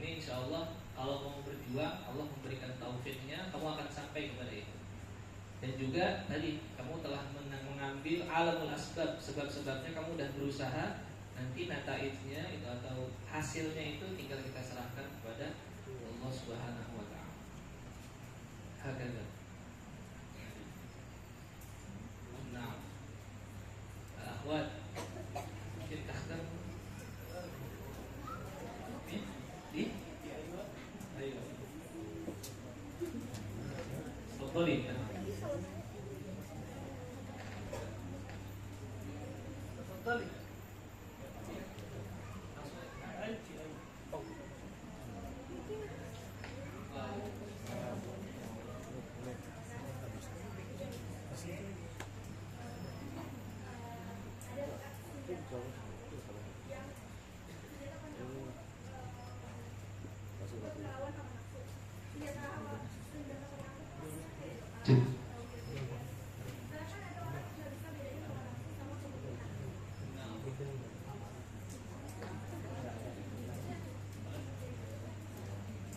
Ini insya Allah kalau mau berjuang, Allah memberikan taufiknya, kamu akan sampai kepada itu. Dan juga tadi kamu telah mengambil alamul asbab, sebab-sebabnya kamu sudah berusaha, nanti nataijnya itu atau hasilnya itu tinggal kita serahkan kepada Allah Subhanahu wa taala. Hakika. Nah, akhwat, mungkin tahdar di ayo tafadhali. تفضلي.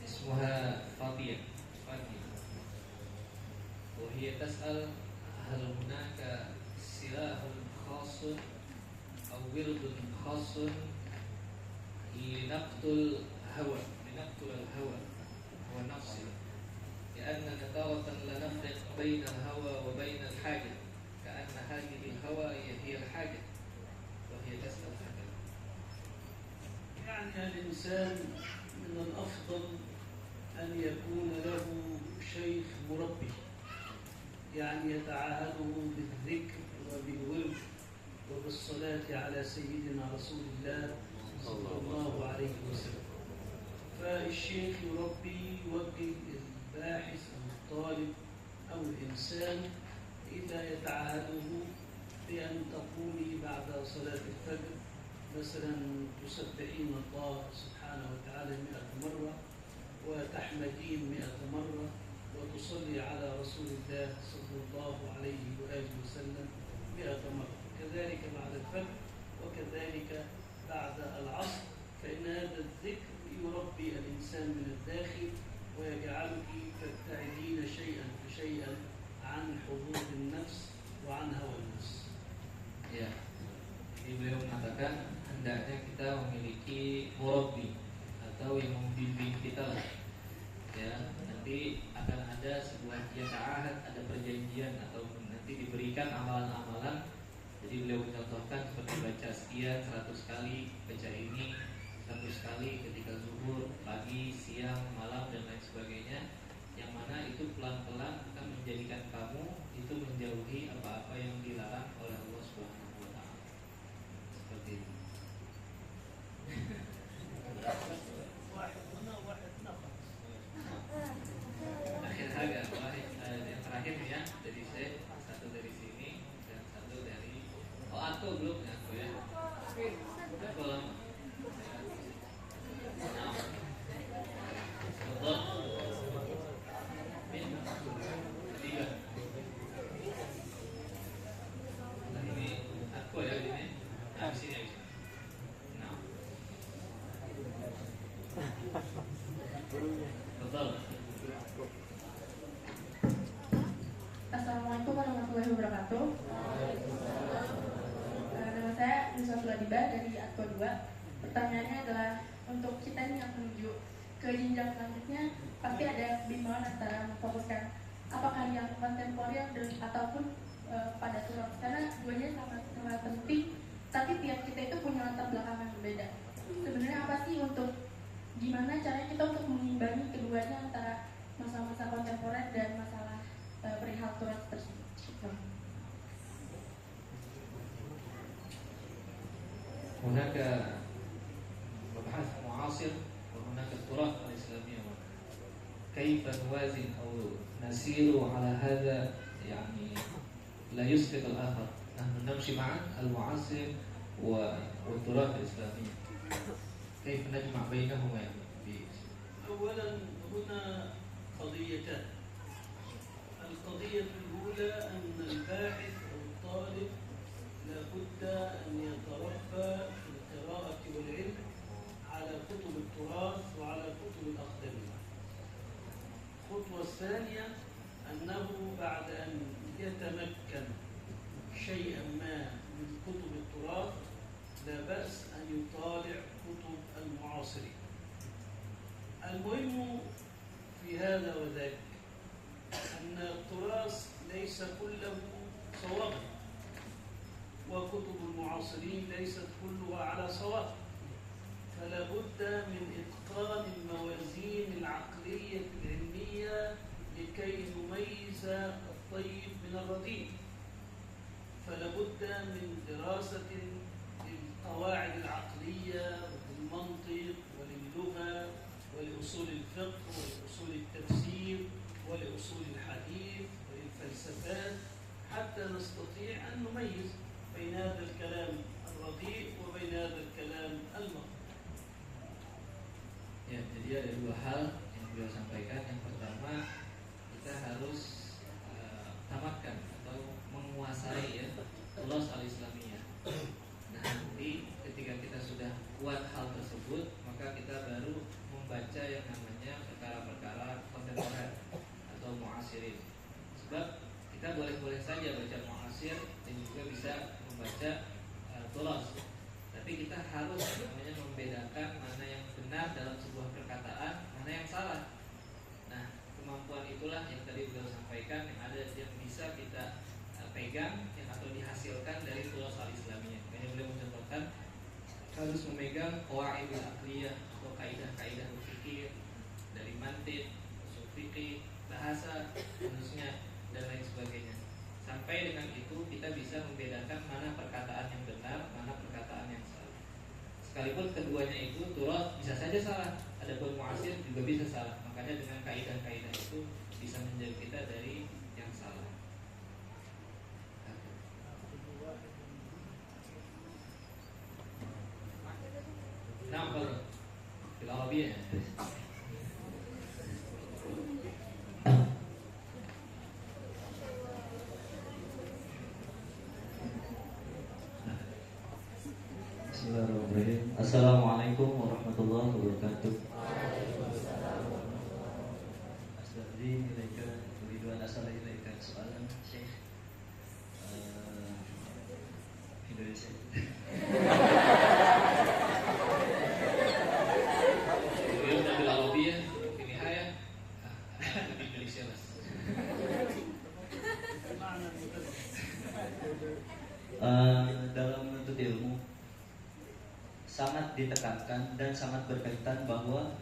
اسمها فاطية وهي تسأل هل هناك سلاح خاص أو ورد خاص لنقتل الهوى ونفسه، لأننا تارة لا نفرق بين الهوى وبين الحاجة، كأن هذه الهوى هي الحاجة، وهي تسأل هكذا. يعني الإنسان من الأفضل أن يكون له شيخ مربي، يعني يتعاهده بالذكر وبالورد وبالصلاة على سيدنا رسول الله صلى الله عليه وسلم. فالشيخ يربي يوجه الباحث أو الطالب أو الإنسان إذا يتعهده بأن تقومي بعد صلاة الفجر مثلا تسبحين الله سبحانه وتعالى 100 مرة وتحمدين 100 مرة وتصلي على رسول الله صلى الله عليه وآله وسلم 100 مرة، كذلك بعد الفجر وكذلك بعد العصر، فإن هذا الذكر يربي الإنسان من الداخل ويجعلك تبتعدين شيئا فشيئا عن حظوظ النفس وعن هوى النفس. Ya, jadi beliau mengatakan hendaknya kita memiliki murabbi atau yang membimbing kita lah. Ya, nanti akan ada sebuah ta'ahad, ada perjanjian atau nanti diberikan amalan-amalan. Jadi beliau mencontohkan seperti baca sekian 100 kali, baca ini 100 kali ketika zuhur, pagi, siang, malam dan lain sebagainya. Yang mana itu pelan-pelan akan menjadikan kamu itu menjauhi apa-apa yang dilarang oleh Allah Subhanahu wa taala. Seperti itu. Akhir agak yang terakhir ya dari saya, satu dari sini dan satu dari aku belum ya aku ya. Aku lama. Ini aku ya ini. Habis ini habis. Nah. Betul. Assalamualaikum warahmatullahi wabarakatuh. Nama saya Nusratul Adiba dari Atko 2. Pertanyaannya adalah untuk kita ini yang menuju ke jenjang selanjutnya pasti ada bimbingan antara memfokuskan apakah yang kontemporer dan ataupun pada surat, karena duanya sangat penting, tapi tiap kita itu punya latar belakang yang berbeda. Sebenarnya apa sih untuk gimana caranya kita untuk mengimbangi keduanya antara masa-masa kontemporer dan masalah perihal surat tersebut? هناك مبحث معاصر وهناك التراث الإسلامي، كيف نوازن أو نسير على هذا يعني لا يسقط الآخر، نحن نمشي معا المعاصر والتراث الإسلامي، كيف نجمع بينهما يعني؟ أولا هنا قضيتان. القضية الأولى أن الباحث أو الطالب لابد أن يتربى في القراءة والعلم على كتب التراث وعلى كتب الأقدمين. الخطوة الثانية أنه بعد أن يتمكن شيئا ما من كتب التراث لا بأس أن يطالع كتب المعاصرين. المهم في هذا وذاك أن التراث ليس كله صواب، وكتب المعاصرين ليست كلها على صواب، فلا بد من إتقان الموازين العقلية العلمية لكي نميز الطيب من الرديء. فلا بد من دراسة للقواعد العقلية وللمنطق وللغة ولأصول الفقه ولأصول التفسير ولأصول الحديث وللفلسفات حتى نستطيع أن نميز بين هذا الكلام الرديء وبين هذا الكلام المقبول. Ya, jadi ada dua hal yang beliau sampaikan. Yang pertama, kita harus tamatkan atau menguasai ya tulas al-Islamiyah. Nah, nanti ketika kita sudah kuat hal tersebut, maka kita baru membaca yang namanya perkara-perkara kontemporer atau muasirin. Sebab kita boleh-boleh saja baca muasir dan juga bisa membaca tulas. Tapi kita harus namanya membedakan mana yang benar dalam sebuah perkataan, mana yang salah. Nah, kemampuan itulah yang tadi beliau sampaikan, yang ada yang bisa kita pegang yang atau dihasilkan dari tulas al-Islamiyah. Makanya beliau mencontohkan harus memegang qawaidul aqliyah atau kaidah-kaidah berpikir dari mantiq, usul fikih, bahasa, harusnya dan lain sebagainya. Sampai dengan itu kita bisa membedakan mana perkataan yang benar, mana perkataan yang salah. Sekalipun keduanya itu turut bisa saja salah, adapun mu'asir juga bisa salah. Makanya dengan kaidah-kaidah itu bisa menjaga kita dari yang salah. Nah, kalau fil Arabiyah Bismillahirrahmanirrahim. Assalamualaikum warahmatullahi wabarakatuh. Astagfirullah, ilaika uridu an as'ala ilaika soalan Syekh Indonesia. Beliau fil Arabiyah fi nihayah di Indonesia mas. Dalam menuntut ilmu sangat ditekankan dan sangat berkaitan bahwa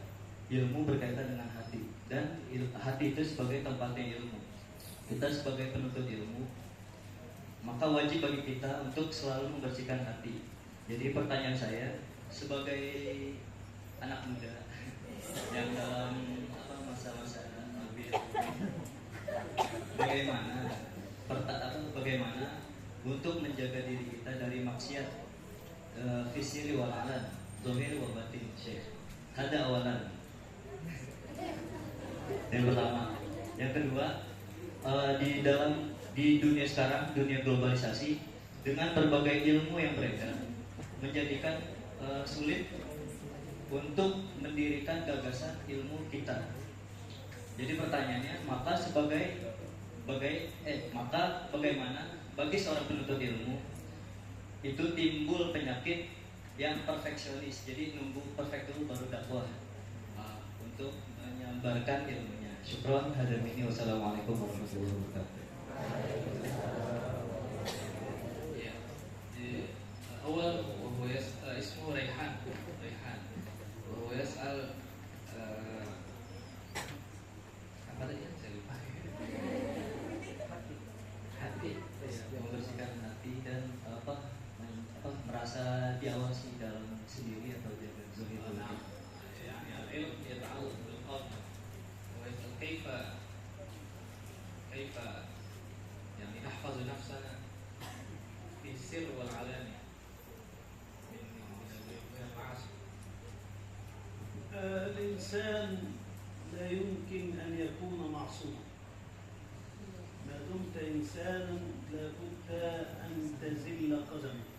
ilmu berkaitan dengan hati, dan hati itu sebagai tempatnya ilmu. Kita sebagai penuntut ilmu, maka wajib bagi kita untuk selalu membersihkan hati. Jadi pertanyaan saya sebagai anak muda yang dalam masa-masa bagaimana untuk menjaga diri kita dari maksiat fisiri wal alan, zahir wal batin, Syekh. Ada awalan. Yang pertama, yang kedua, di dunia sekarang, dunia globalisasi dengan berbagai ilmu yang beredar menjadikan sulit untuk mendirikan gagasan ilmu kita. Jadi pertanyaannya, maka bagaimana bagi seorang penuntut ilmu itu timbul penyakit yang perfeksionis, jadi nunggu perfect dulu baru dakwah untuk menyebarkan ilmunya. Syukron hadamini, wassalamualaikum warahmatullahi wabarakatuh. Ya, awal وهو اسمه ريحان وهو يسأل apa tadi saya lupa. Hati, Membersihkan hati dan merasa diawasi dalam sendiri atau jaga zahir. يعني العلم يتعلق بالقلب ويسأل كيف يعني نحفظ نفسنا في السر والعلانية من المعاصي. الإنسان لا يمكن أن يكون معصوما. ما دمت إنسانا لابد أن تزل قدمك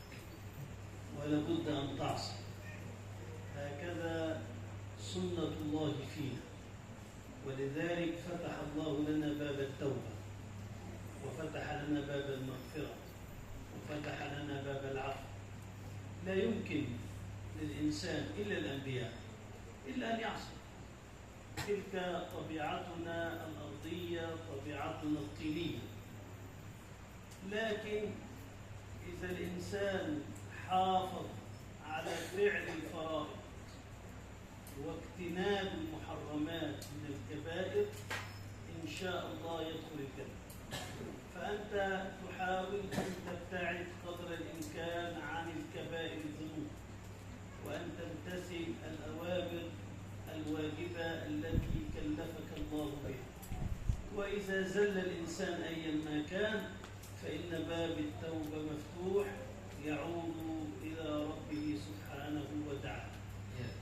ولابد أن تعصي. هكذا سنة الله فينا، ولذلك فتح الله لنا باب التوبة، وفتح لنا باب المغفرة، وفتح لنا باب العفو. لا يمكن للإنسان إلا الأنبياء إلا أن يعصي. تلك طبيعتنا الأرضية، طبيعتنا الطينية. لكن إذا الإنسان حافظ على فعل الفرائض واجتناب المحرمات من الكبائر إن شاء الله يدخل الجنة. فأنت تحاول أن تبتعد قدر الإمكان عن الكبائر الذنوب، وأن تمتثل الأوامر الواجبة التي كلفك الله بها. وإذا زل الإنسان أيما كان فإن باب التوبة مفتوح، يعود إلى ربه سبحانه وتعالى.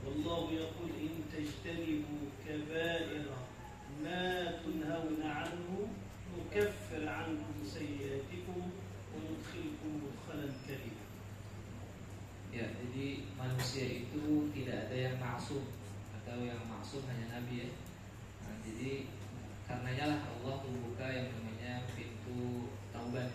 والله يقول إن تجتنبوا كبائر ما تنهون عنه نكفر عنكم سيئاتكم وندخلكم مدخلا كريما. Ya, jadi manusia itu tidak ada yang maksum, atau yang maksum hanya Nabi ya. Nah, jadi karenanya lah Allah membuka yang namanya pintu taubat.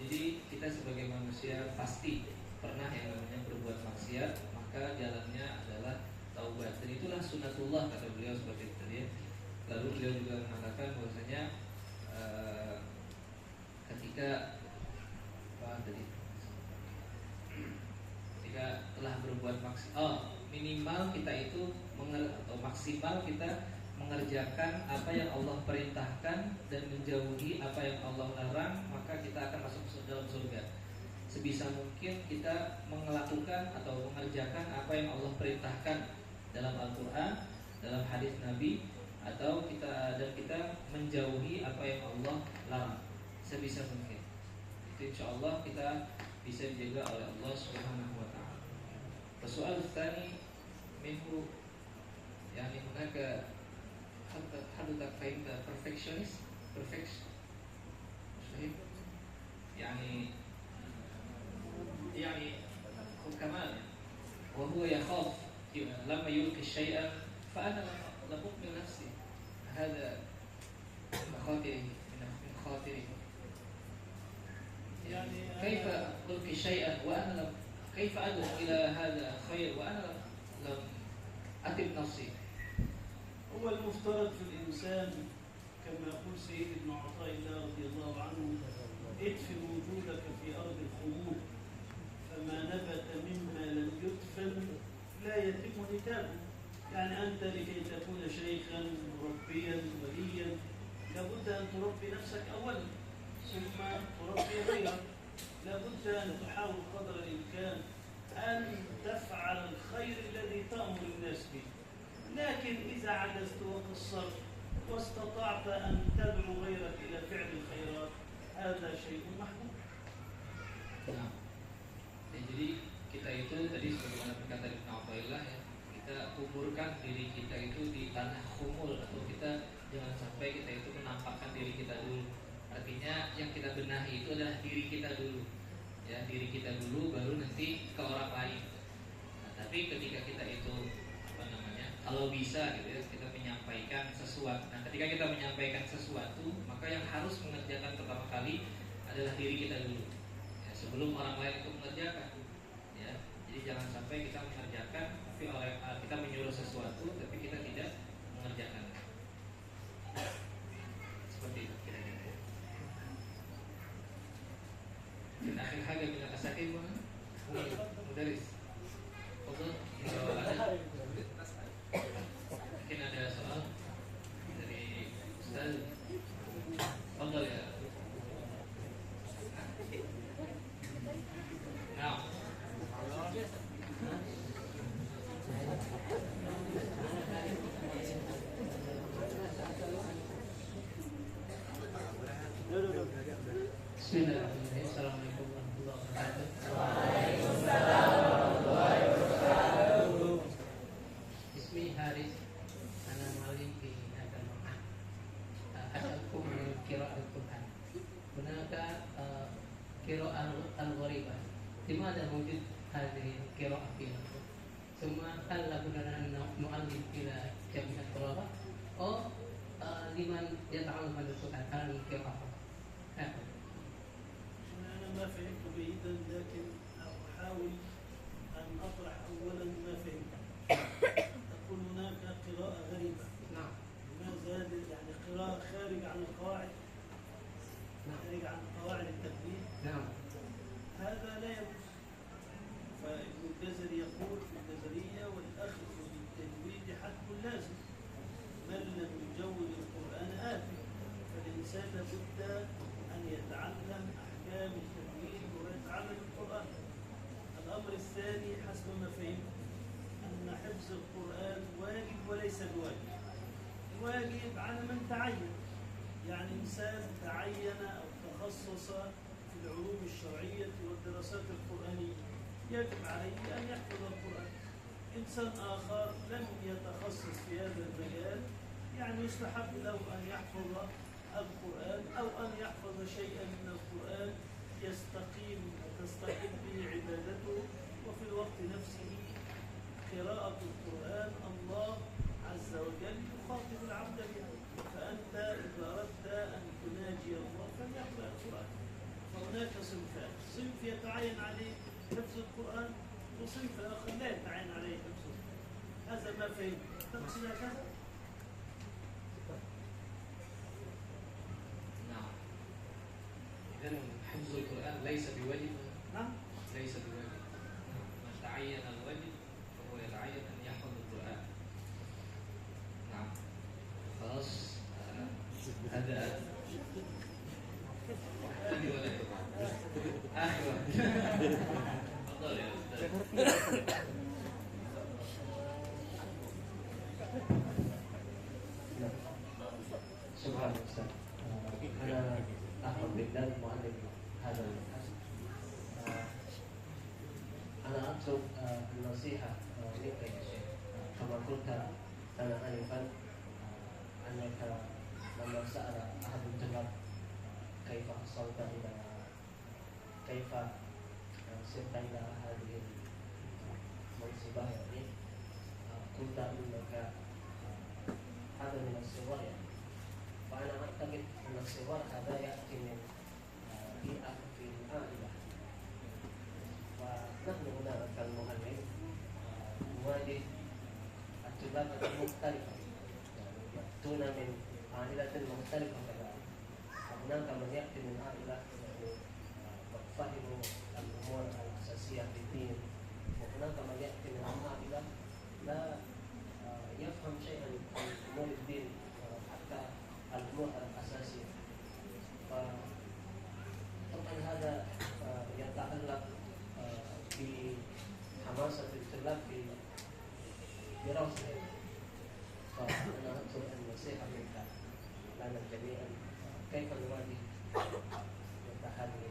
Jadi kita sebagai manusia pasti pernah yang namanya berbuat maksiat, maka jalannya adalah taubat. Dan itulah sunatullah kata beliau seperti itu ya. Lalu beliau juga mengatakan bahwasanya ketika telah berbuat maksiat, minimal kita itu atau maksimal kita mengerjakan apa yang Allah perintahkan dan menjauhi apa yang Allah larang, maka kita akan masuk dalam surga. Sebisa mungkin kita melakukan atau mengerjakan apa yang Allah perintahkan dalam Al-Quran, dalam hadis Nabi, atau kita menjauhi apa yang Allah larang sebisa mungkin. Itu insya Allah kita bisa dijaga oleh Allah Subhanahu wa Ta'ala. Soal tsani minhu yani hunaka حضرتك فهمت perfectionist صحيح يعني هو كمال وهو يخاف لما يلقي الشيء فأنا لابد من نفسي هذا مخاطري من خاطري يعني كيف ألقي شيئا وأنا كيف أدعو إلى هذا خير وأنا لم أتب نفسي. هو المفترض في الإنسان كما يقول سيد ابن عطاء الله رضي الله عنه: ادفن وجودك في أرض الخمود، فما نبت مما لم يدفن لا يتم نتاجه. يعني أنت لكي تكون شيخا مربيا وليا لابد أن تربي نفسك أولا ثم تربي غيرك. لابد أن تحاول قدر الإمكان أن تفعل الخير الذي تأمر الناس به. لكن إذا عجزت وقصرت واستطعت أن تدعو غيرك إلى فعل الخيرات هذا شيء محمود. Nah, jadi kita itu tadi sebagaimana perkataan Ibnu Athaillah ya, kita kuburkan diri kita itu di tanah khumul, atau kita jangan sampai kita itu menampakkan diri kita dulu. Artinya yang kita benahi itu adalah diri kita dulu, ya diri kita dulu, baru nanti ke orang lain. Nah, tapi ketika kita itu kalau bisa gitu ya, kita menyampaikan sesuatu. Nah, ketika kita menyampaikan sesuatu, maka yang harus mengerjakan pertama kali adalah diri kita dulu. Ya, sebelum orang lain itu mengerjakan. Ya, jadi jangan sampai kita mengerjakan, tapi kita menyuruh sesuatu, tapi kita tidak mengerjakan. Seperti itu kira-kira. Dan akhir haga bila kasih mudaris. Untuk mungkin ada soal dari Ustaz. Fadhal ya. Nah. Bismillahirrahmanirrahim. Assalamualaikum warahmatullahi wabarakatuh. Waalaikumsalam warahmatullahi wabarakatuh. Ismi Haris. Ana Malik di Agama. As'alukum min qira'at Al-Qur'an. Hunaka qira'ah al-gharibah. Dimana wujud hadhihi qira'ah fiha? ثم هل لابد نؤلف إلى جميع الطلبة أو لمن يتعلم القرآن هل القراءة؟ أنا ما فهمت جيدا، لكن أحاول أن أطرح أولا ما فهمت. تقول هناك قراءة غريبة. نعم. لماذا؟ يعني قراءة خارج عن القواعد، خارج عن قواعد التقليد. نعم. هذا لا يجوز. فابن الجزري يقول في الجزرية: والأخذ بالتجويد حتم لازم، من لم يجود القرآن آثم. فالإنسان لابد أن يتعلم أحكام التجويد ويتعلم القرآن. الأمر الثاني حسب ما فهمت أن حفظ القرآن واجب وليس بواجب. الواجب على من تعين، يعني إنسان تعين أو تخصص في العلوم الشرعية والدراسات القرآنية يجب عليه أن يحفظ القرآن. إنسان آخر لم يتخصص في هذا المجال يعني يستحب له أن يحفظ القرآن أو أن يحفظ شيئا من القرآن تستقيم به عبادته، وفي الوقت نفسه قراءة القرآن الله عز وجل يخاطب العبد بها. فأنت إذا أردت أن تناجي الله فليقرأ القرآن. فهناك صنفان: صنف يتعين عليه حفظ القرآن، وصنف آخر لا يتعين عليه حفظه. هذا ما فهمت. تقصد هكذا؟ نعم. إذن حفظ القرآن ليس بواجب. نعم. ليس بواجب. من تعين الواجب فهو يتعين أن يحفظ القرآن. نعم. سبحان الله. أنا أحمد بن دان مؤلف هذا البحث. أنا أطلب النصيحة منك يا شيخ، كما قلت أنا آنفا أنك لما سأل أحد الطلاب كيف حصلت إلى كيف صرت إلى هذه المنصبة يعني قلت إنك هذا من الصغر يعني. فأنا أعتقد أن الصغر هذا يأتي من بيئة في العائلة، ونحن هنا كالمعلم نواجه الطلاب المختلفة يعني يأتون من عائلة مختلفة كذلك. هناك من يأتي من عائلة يعني فهموا الأمور الأساسية في الدين، وهناك من يأتي من عائلة لا يفهم شيئا عن أمور الدين حتى الأمور الأساسية. فطبعا هذا يتعلق بحماسة الطلاب في دراستهم. فأنا أطلب النصيحة منك لنا جميعا كيف نواجه هذه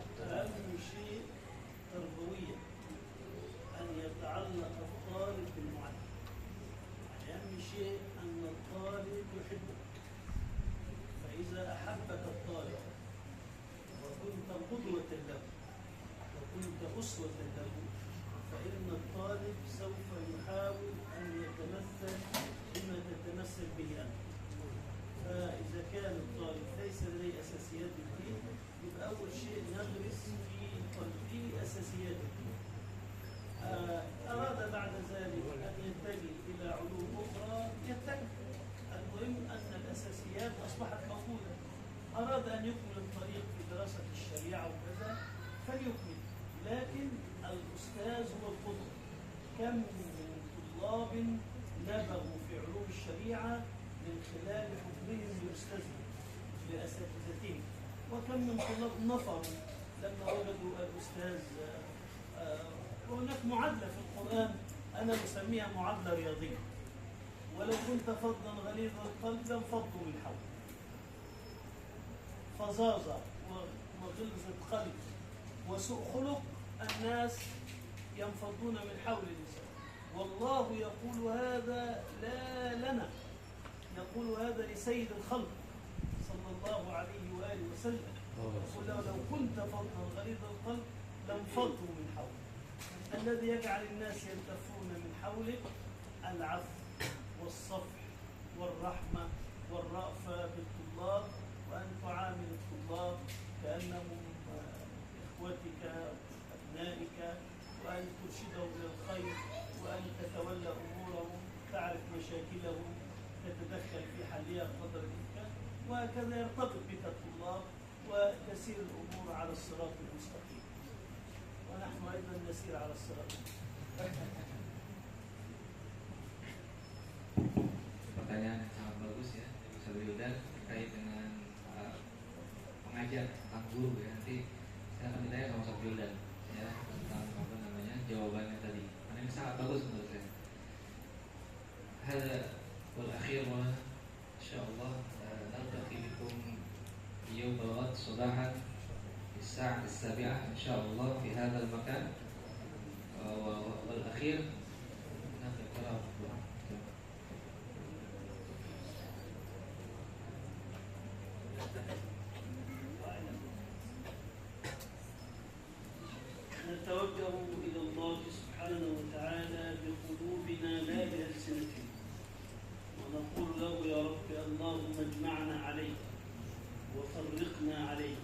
الطلاب. أهم شيء تربويا أن يتعلق الطالب بالمعلم. أهم شيء أن الطالب يحبك، فإذا أحبك الطالب وكنت قدوة له وكنت أسوة له فإن الطالب سوف يحاول أن يتمثل بما تتمثل به أنت. فإذا كان الطالب ليس لديه أساسيات الدين يبقى أول شيء ندرس في قلبه أساسيات الدين. أراد بعد ذلك أن يتجه إلى علوم أخرى يتجه. المهم أن الأساسيات أصبحت موجودة. أراد أن يكمل الطريق في دراسة الشريعة وكذا فليكمل، لكن الأستاذ هو القدوة. كم من طلاب نبغوا في علوم الشريعة من خلال حبهم لأستاذهم لأساتذتهم، وكم من طلاب نفروا لما وجدوا الأستاذ. وهناك معادلة في القرآن أنا مسميها معادلة رياضية: ولو كنت فظا غليظ القلب لانفضوا من حولك. فظاظة وغلظة قلب وسوء خلق الناس ينفضون من حول الإنسان. والله يقول هذا لا لنا، يقول هذا لسيد الخلق صلى الله عليه وآله وسلم. يقول لو كنت فظا غليظ القلب لانفضوا من حولك. الذي يجعل الناس يلتفون من حولك العفو والصفح والرحمة والرأفة بالطلاب، وأن تعامل الطلاب كأنهم إخوتك أبنائك، وأن ترشدهم إلى الخير، وأن تتولى أمورهم، تعرف مشاكلهم، تتدخل في حلها قدر الإمكان، وهكذا يرتبط بك الطلاب وتسير الأمور على الصراط المستقيم. ونحن أيضا نسير على الصراط. Pertanyaan yang sangat bagus ya dari Ustaz Wildan terkait dengan mengajar tentang guru ya. Nanti saya akan ditanya sama Ustaz Wildan ya tentang apa namanya jawabannya tadi. Karena ini sangat bagus menurut saya. Hada wal akhir wa insyaallah naltaqi bikum يوم الغد صباحا الساعة 7 إن شاء الله في هذا المكان. والأخير نقرأ نتوجه إلى الله سبحانه وتعالى بقلوبنا لا بألسنتنا، ونقول له يا رب اللهم اجمعنا عليك وفرقنا عليك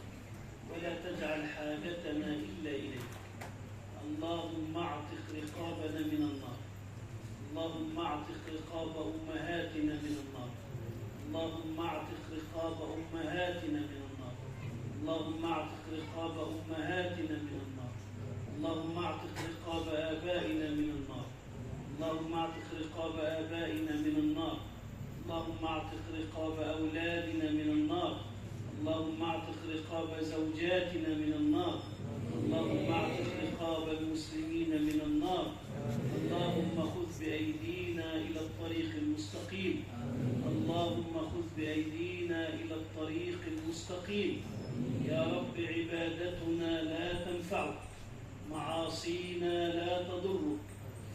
ولا تجعل حاجتنا إلا إليك. اللهم اعتق رقابنا من النار، اللهم اعتق رقاب أمهاتنا من النار، اللهم اعتق رقاب أمهاتنا من النار، اللهم اعتق رقاب أمهاتنا من النار، اللهم اعتق رقاب آبائنا من النار، اللهم اعتق رقاب آبائنا من النار، اللهم اعتق رقاب أولادنا من النار، اللهم اعتق رقاب زوجاتنا من النار، اللهم اعتق رقاب المسلمين من المتقين. يا رب عبادتنا لا تنفعك، معاصينا لا تضرك،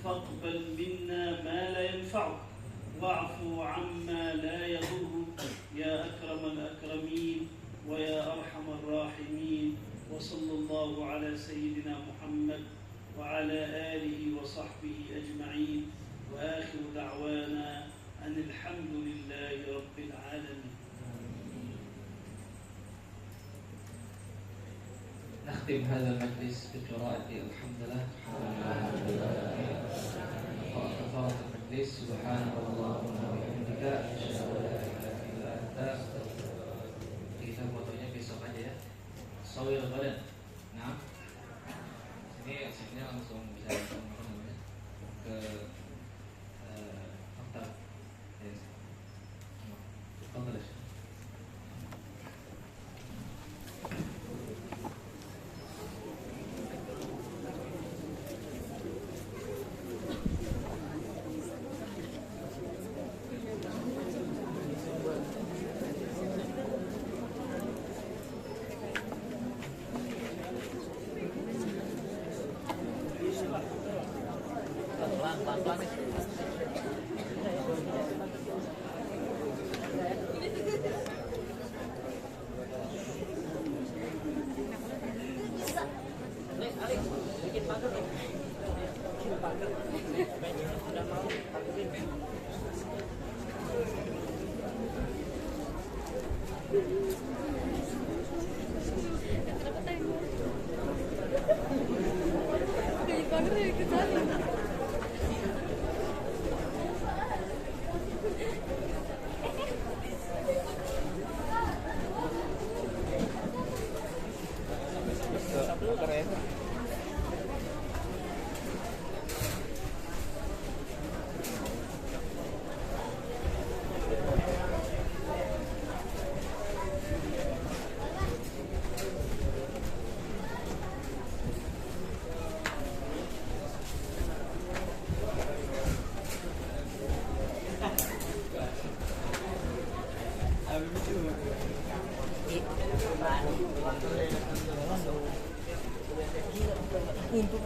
فاقبل منا ما لا ينفعك، واعفو عما لا يضرك يا أكرم الأكرمين ويا أرحم الراحمين. وصلى الله على سيدنا محمد وعلى آله وصحبه أجمعين، وآخر دعوانا أن الحمد لله رب العالمين. نختم هذا المجلس بقراءة الحمد لله. كفارة المجلس سبحانك اللهم وبحمدك أشهد أن لا إله إلا أنت أستغفرك. Kita fotonya besok aja ya. Sawir badan. Nah, sini asiknya langsung bisa ke maktab. Yes. Foto. Untuk